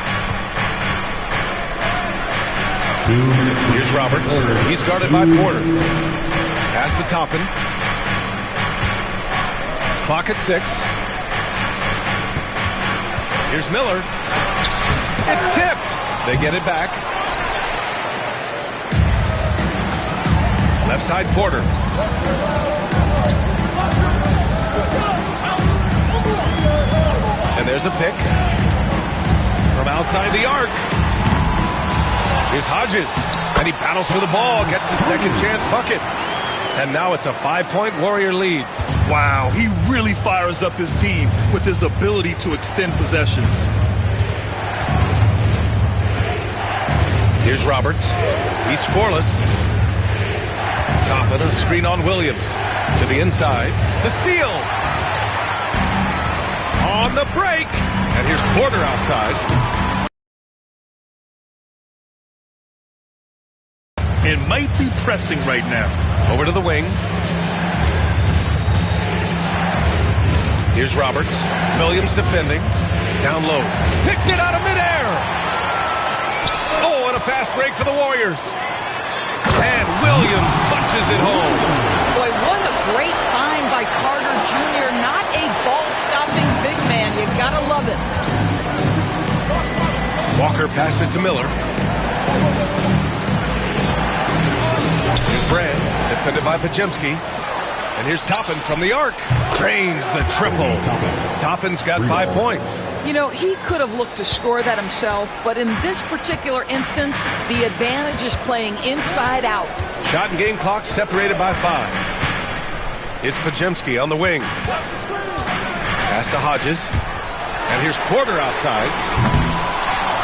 Here's Roberts. He's guarded by Porter. Pass to Toppin. Clock at 6. Here's Miller. It's tipped. They get it back. Left side Porter. And there's a pick from outside the arc. Here's Hodges, and he battles for the ball, gets the second chance bucket. And now it's a 5-point Warrior lead. Wow, he really fires up his team with his ability to extend possessions. Here's Roberts. He's scoreless. Toppin, a screen on Williams. To the inside. The steal. On the break. And here's Porter outside. And might be pressing right now. Over to the wing. Here's Roberts. Williams defending. Down low. Picked it out of midair. Oh, and a fast break for the Warriors. And Williams punches it home. Boy, what a great find by Carter Jr. Not a ball-stopping big man. You gotta love it. Walker passes to Miller. Here's Brand, defended by Podziemski. And here's Toppin from the arc. Drains the triple. Toppin's got 5 points. You know, he could have looked to score that himself, but in this particular instance, the advantage is playing inside out. Shot and game clock separated by 5. It's Podziemski on the wing. Pass to Hodges. And here's Porter outside.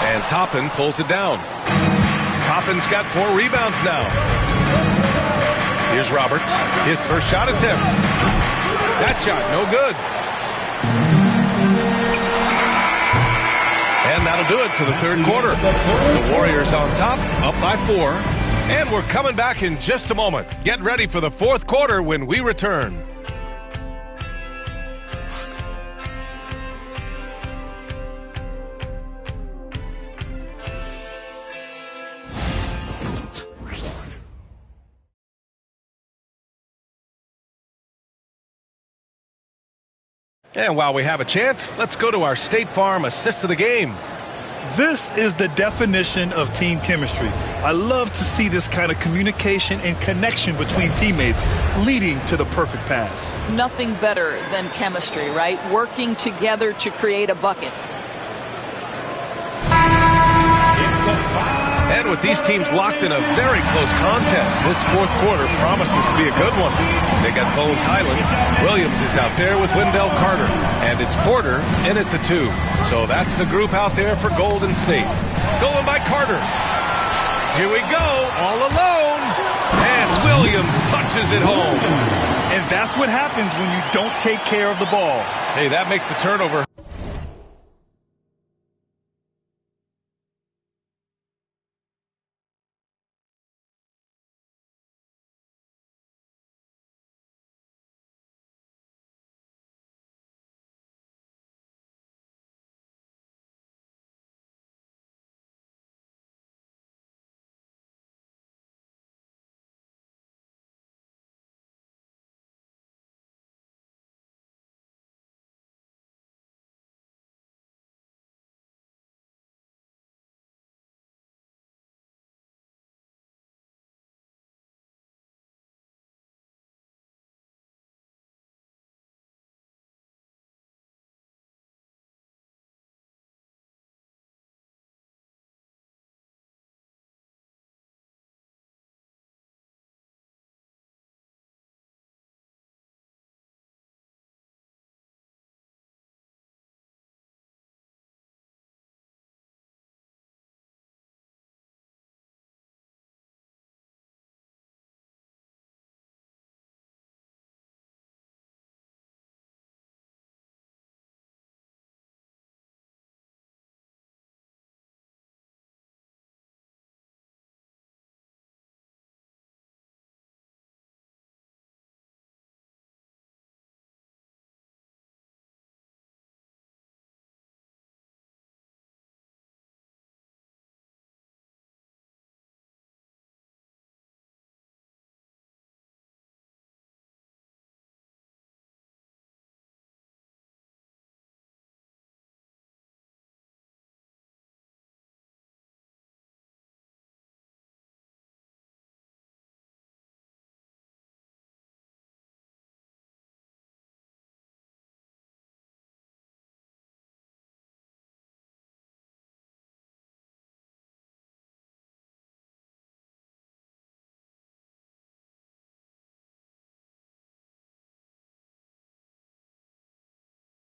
And Toppin pulls it down. Toppin's got 4 rebounds now. Here's Roberts. His first shot attempt. That shot, no good. And that'll do it for the third quarter. The Warriors on top, up by 4. And we're coming back in just a moment. Get ready for the fourth quarter when we return. And while we have a chance, let's go to our State Farm assist of the game. This is the definition of team chemistry. I love to see this kind of communication and connection between teammates leading to the perfect pass. Nothing better than chemistry, right? Working together to create a bucket. And with these teams locked in a very close contest, this fourth quarter promises to be a good one. They got Bones Highland. Williams is out there with Wendell Carter. And it's Porter in at the 2. So that's the group out there for Golden State. Stolen by Carter. Here we go, all alone. And Williams punches it home. And that's what happens when you don't take care of the ball. Hey, that makes the turnover.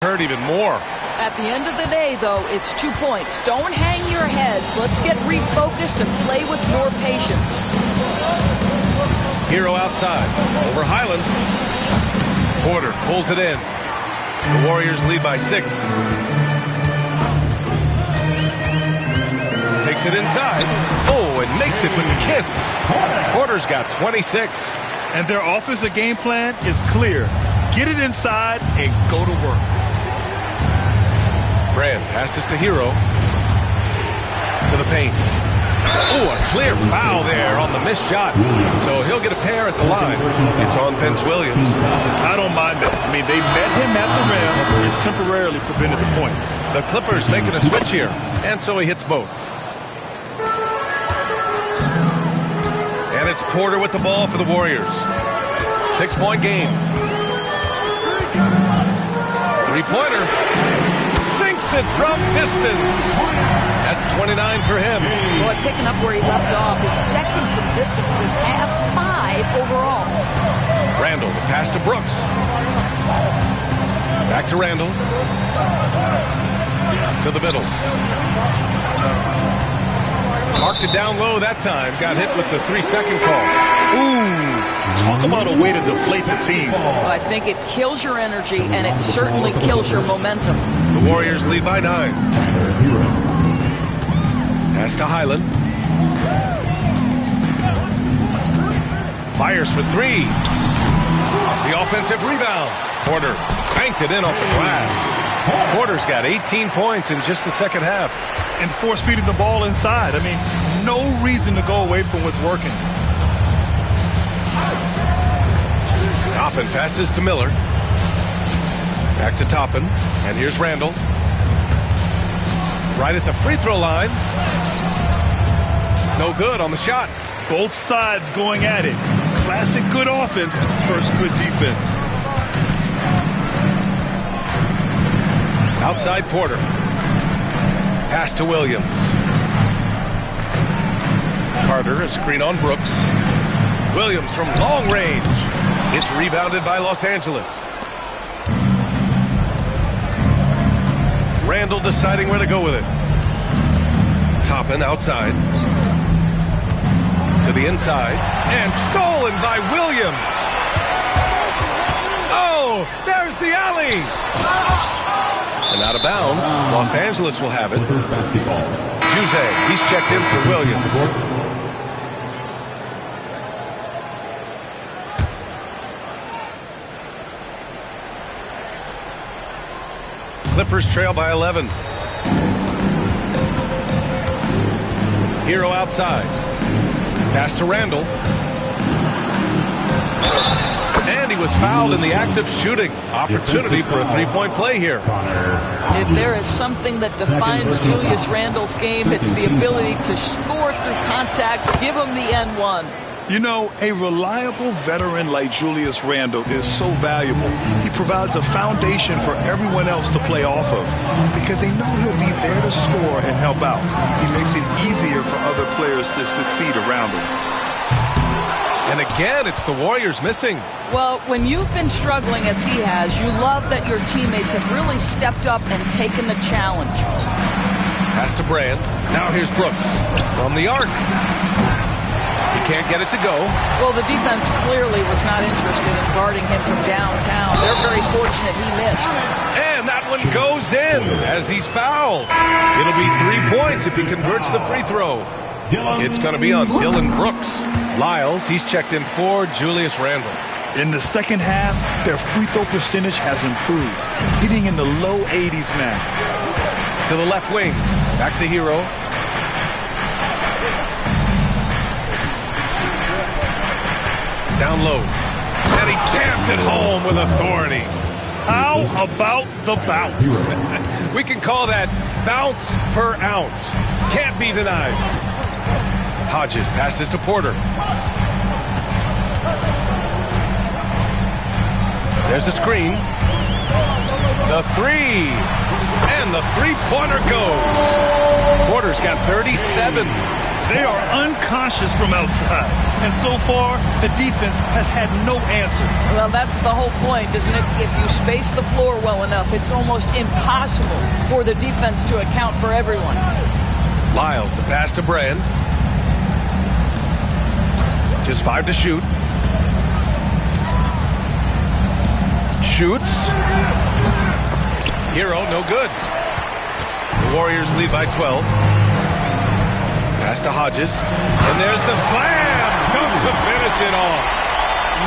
hurt even more. At the end of the day, though, it's 2 points. Don't hang your heads. Let's get refocused and play with more patience. Hero outside. Over Highland. Porter pulls it in. The Warriors lead by 6. Takes it inside. Oh, and makes it with the kiss. Porter's got 26. And their offensive game plan is clear. Get it inside and go to work. Brand passes to Hero. To the paint. Oh, a clear foul there on the missed shot. So he'll get a pair at the line. It's on Vince Williams. I don't mind that. I mean, they met him at the rim and temporarily prevented the points. The Clippers making a switch here. And so he hits both. And it's Porter with the ball for the Warriors. 6-point game. Three-pointer. Sinks it from distance. That's 29 for him. Boy, picking up where he left off. His second from distance this half, 5 overall. Randall, the pass to Brooks. Back to Randall. To the middle. Marked it down low that time. Got hit with the 3-second call. Ooh, talk about a way to deflate the team. Well, I think it kills your energy, and it certainly kills your momentum. The Warriors lead by 9. Pass to Highland. Fires for 3. The offensive rebound. Porter cranked it in off the glass. Porter's got 18 points in just the second half. And force-feeding the ball inside. I mean, no reason to go away from what's working. Toppin passes to Miller. Back to Toppin. And here's Randall. Right at the free throw line. No good on the shot. Both sides going at it. Classic good offense versus good defense. Outside Porter. Pass to Williams. Carter, a screen on Brooks. Williams from long range. It's rebounded by Los Angeles. Randall deciding where to go with it. Toppin outside. To the inside. And stolen by Williams. Oh, there's the alley. And out of bounds. Los Angeles will have it. Juzay, he's checked in for Williams. Clippers trail by 11. Hero outside. Pass to Randall. And he was fouled in the act of shooting. Opportunity for a three-point play here. If there is something that defines Julius Randle's game, it's the ability to score through contact, give him the N1. You know, a reliable veteran like Julius Randle is so valuable. He provides a foundation for everyone else to play off of because they know he'll be there to score and help out. He makes it easier for other players to succeed around him. And again, it's the Warriors missing. Well, when you've been struggling as he has, you love that your teammates have really stepped up and taken the challenge. Pass to Brand. Now here's Brooks from the arc. He can't get it to go. Well, the defense clearly was not interested in guarding him from downtown. They're very fortunate he missed. And that one goes in as he's fouled. It'll be 3 points if he converts the free throw. It's going to be on Dylan Brooks. Lyles, he's checked in for Julius Randle. In the second half, their free throw percentage has improved, hitting in the low 80s now. To the left wing. Back to Hero. Down low. And he jams it home with authority. How about the bounce? We can call that bounce per ounce. Can't be denied. Hodges passes to Porter. There's a screen. The three. And the three-pointer goes. Porter's got 37. They are unconscious from outside. And so far, the defense has had no answer. Well, that's the whole point, isn't it? If you space the floor well enough, it's almost impossible for the defense to account for everyone. Lyles, the pass to Brand. Just 5 to shoot. Shoots. Hero, no good. The Warriors lead by 12. Pass to Hodges. And there's the slam! Dunk to finish it off.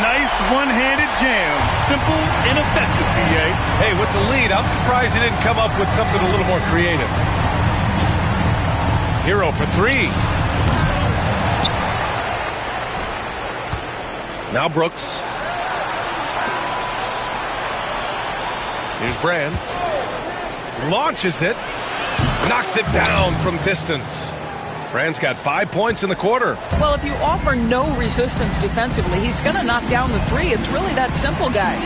Nice one-handed jam. Simple and effective, B.A. Hey, with the lead, I'm surprised he didn't come up with something a little more creative. Hero for 3. Now Brooks. Here's Brand. Launches it. Knocks it down from distance. Brand's got 5 points in the quarter. Well, if you offer no resistance defensively, he's going to knock down the 3. It's really that simple, guys.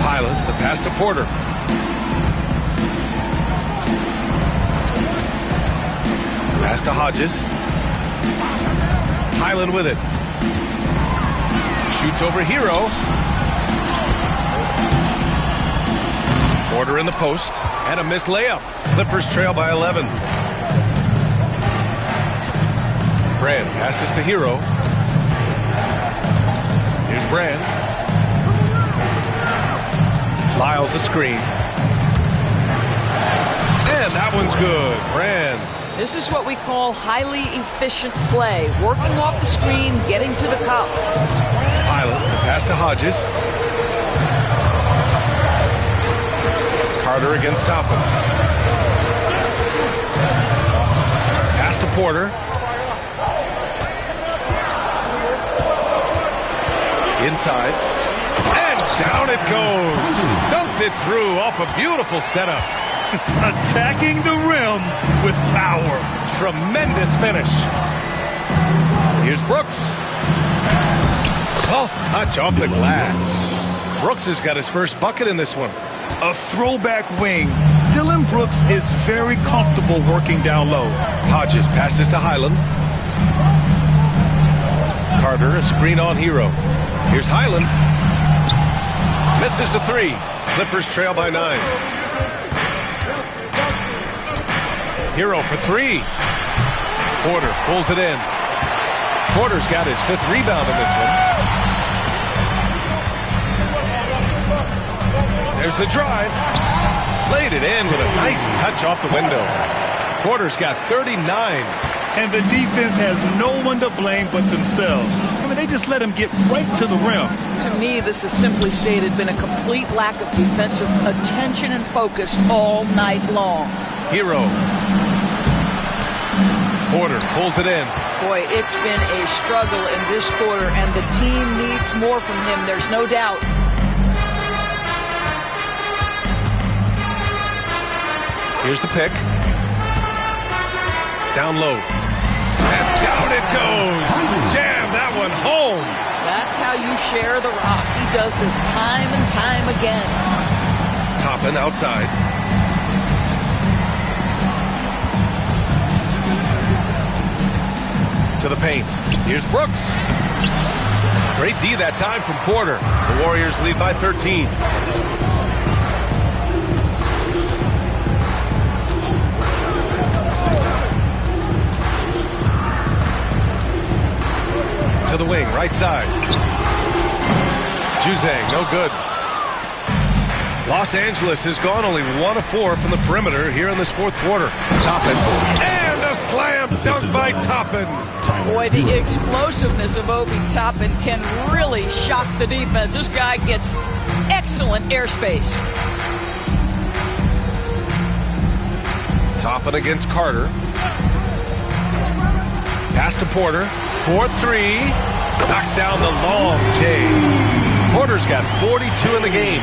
Highland, the pass to Porter. Pass to Hodges. Highland with it. Shoots over Hero. Porter in the post. And a missed layup. Clippers trail by 11. Brand passes to Hero. Here's Brand. Lyles a screen. And that one's good. Brand. This is what we call highly efficient play. Working off the screen, getting to the cup. Highland, the pass to Hodges. Carter against Toppin. Pass to Porter. Inside. And down it goes. Dunked it through off a beautiful setup. Attacking the rim with power. Tremendous finish. Here's Brooks. Soft touch off the glass. Brooks has got his first bucket in this one. A throwback wing. Dillon Brooks is very comfortable working down low. Hodges passes to Highland. Carter, a screen on Hero. Here's Highland. Misses the 3. Clippers trail by 9. Hero for 3. Porter pulls it in. Porter's got his 5th rebound in this one. There's the drive. Laid it in with a nice touch off the window. Porter's got 39. And the defense has no one to blame but themselves. I mean, they just let him get right to the rim. To me, this has simply stated been a complete lack of defensive attention and focus all night long. Hero. Porter pulls it in. Boy, it's been a struggle in this quarter, and the team needs more from him. There's no doubt. Here's the pick. Down low. And down it goes. Jam that one home. That's how you share the rock. He does this time and time again. Toppin outside. To the paint. Here's Brooks. Great D that time from Porter. The Warriors lead by 13. To the wing, right side. Juzang, no good. Los Angeles has gone only 1 of 4 from the perimeter here in this 4th quarter. Toppin. And a slam dunk by Toppin. Boy, the explosiveness of Obi Toppin can really shock the defense. This guy gets excellent airspace. Toppin against Carter. Pass to Porter. 4-3. Knocks down the long J. Porter's got 42 in the game.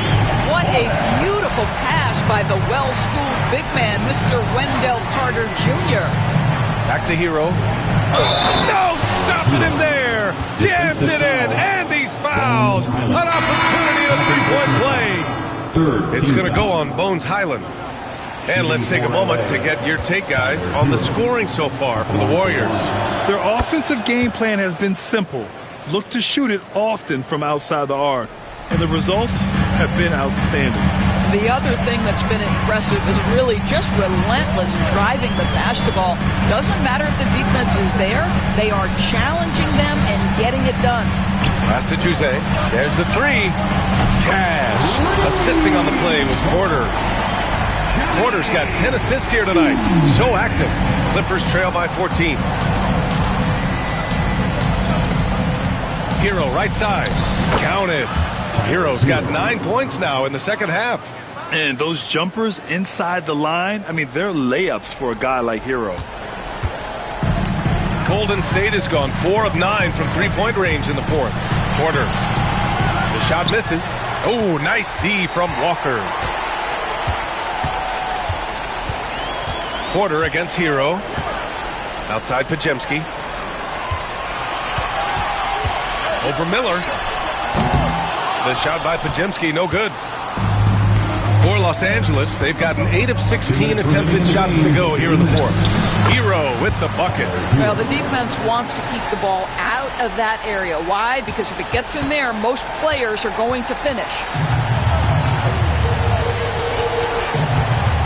What a beautiful pass by the well-schooled big man, Mr. Wendell Carter Jr. Back to Hero. No, stopping him there. Jams it in, and he's fouled. An opportunity at a 3-point play. It's going to go on Bones Highland. And let's take a moment to get your take, guys, on the scoring so far for the Warriors. Their offensive game plan has been simple. Look to shoot it often from outside the arc. And the results have been outstanding. The other thing that's been impressive is really just relentless driving the basketball. Doesn't matter if the defense is there. They are challenging them and getting it done. Pass to Jose. There's the three. Cash. Assisting on the play was Porter. Porter's got 10 assists here tonight. So active. Clippers trail by 14. Hero right side. Counted. Hero's got 9 points now in the second half. And those jumpers inside the line, I mean, they're layups for a guy like Hero. Golden State has gone 4 of 9 from three-point range in the fourth. Porter. The shot misses. Oh, nice D from Walker. Porter against Hero. Outside Podziemski. Over Miller. The shot by Podziemski, no good. For Los Angeles, they've gotten 8 of 16 attempted shots to go here in the fourth. Hero with the bucket. Well, the defense wants to keep the ball out of that area. Why? Because if it gets in there, most players are going to finish.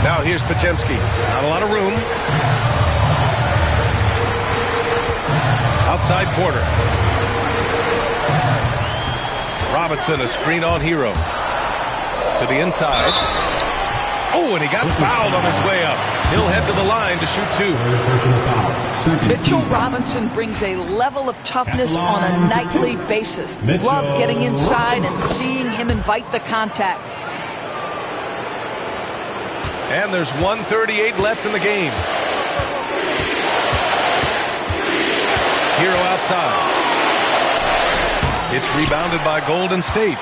Now here's Podziemski. Not a lot of room. Outside Porter. Robinson, a screen on Hero. To the inside. Oh, and he got fouled on his way up. He'll head to the line to shoot two. Mitchell Robinson brings a level of toughness on a nightly basis. Love getting inside and seeing him invite the contact. And there's 1:38 left in the game. Hero outside. It's rebounded by Golden State.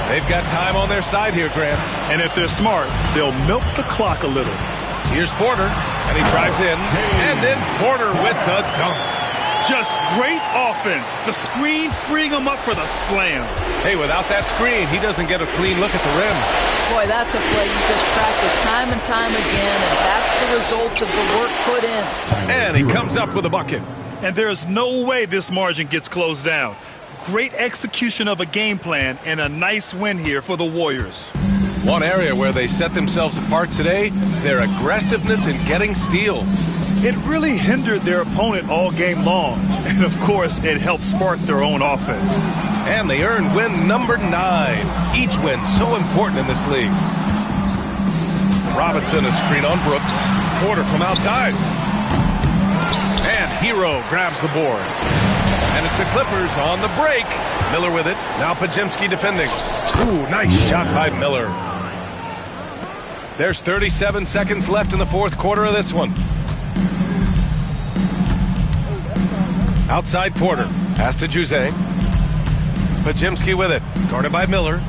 They've got time on their side here, Grant. And if they're smart, they'll milk the clock a little. Here's Porter, and he drives in. And then Porter with the dunk. Just great offense. The screen freeing him up for the slam. Hey, without that screen, he doesn't get a clean look at the rim. Boy, that's a play you just practice time and time again, and that's the result of the work put in. And he comes up with a bucket. And there's no way this margin gets closed down. Great execution of a game plan and a nice win here for the Warriors. One area where they set themselves apart today, their aggressiveness in getting steals. It really hindered their opponent all game long. And, of course, it helped spark their own offense. And they earned win number 9. Each win so important in this league. Robinson, a screen on Brooks. Porter from outside. And Hero grabs the board. And it's the Clippers on the break. Miller with it. Now Podziemski defending. Ooh, nice shot by Miller. There's 37 seconds left in the fourth quarter of this one. Outside Porter. Pass to Jose. Podziemski with it. Guarded by Miller.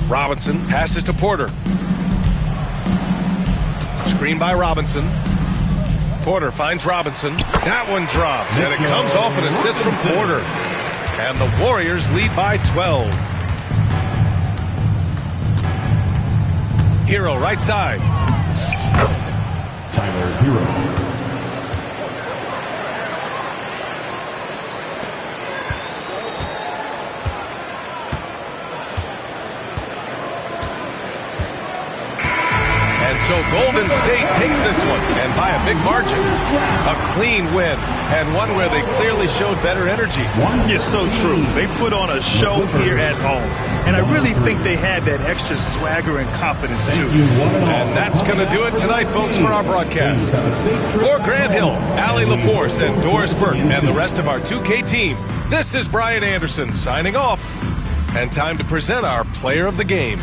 Robinson passes to Porter. Screen by Robinson. Porter finds Robinson. That one drops, and it comes off an assist from Porter. And the Warriors lead by 12. Hero right side. Tyler Hero. So Golden State takes this one, and by a big margin. A clean win, and one where they clearly showed better energy. Yes, so true. They put on a show here at home, and I really think they had that extra swagger and confidence, too. And that's going to do it tonight, folks, for our broadcast. For Grant Hill, Allie LaForce, and Doris Burke, and the rest of our 2K team, this is Brian Anderson signing off. And time to present our player of the game.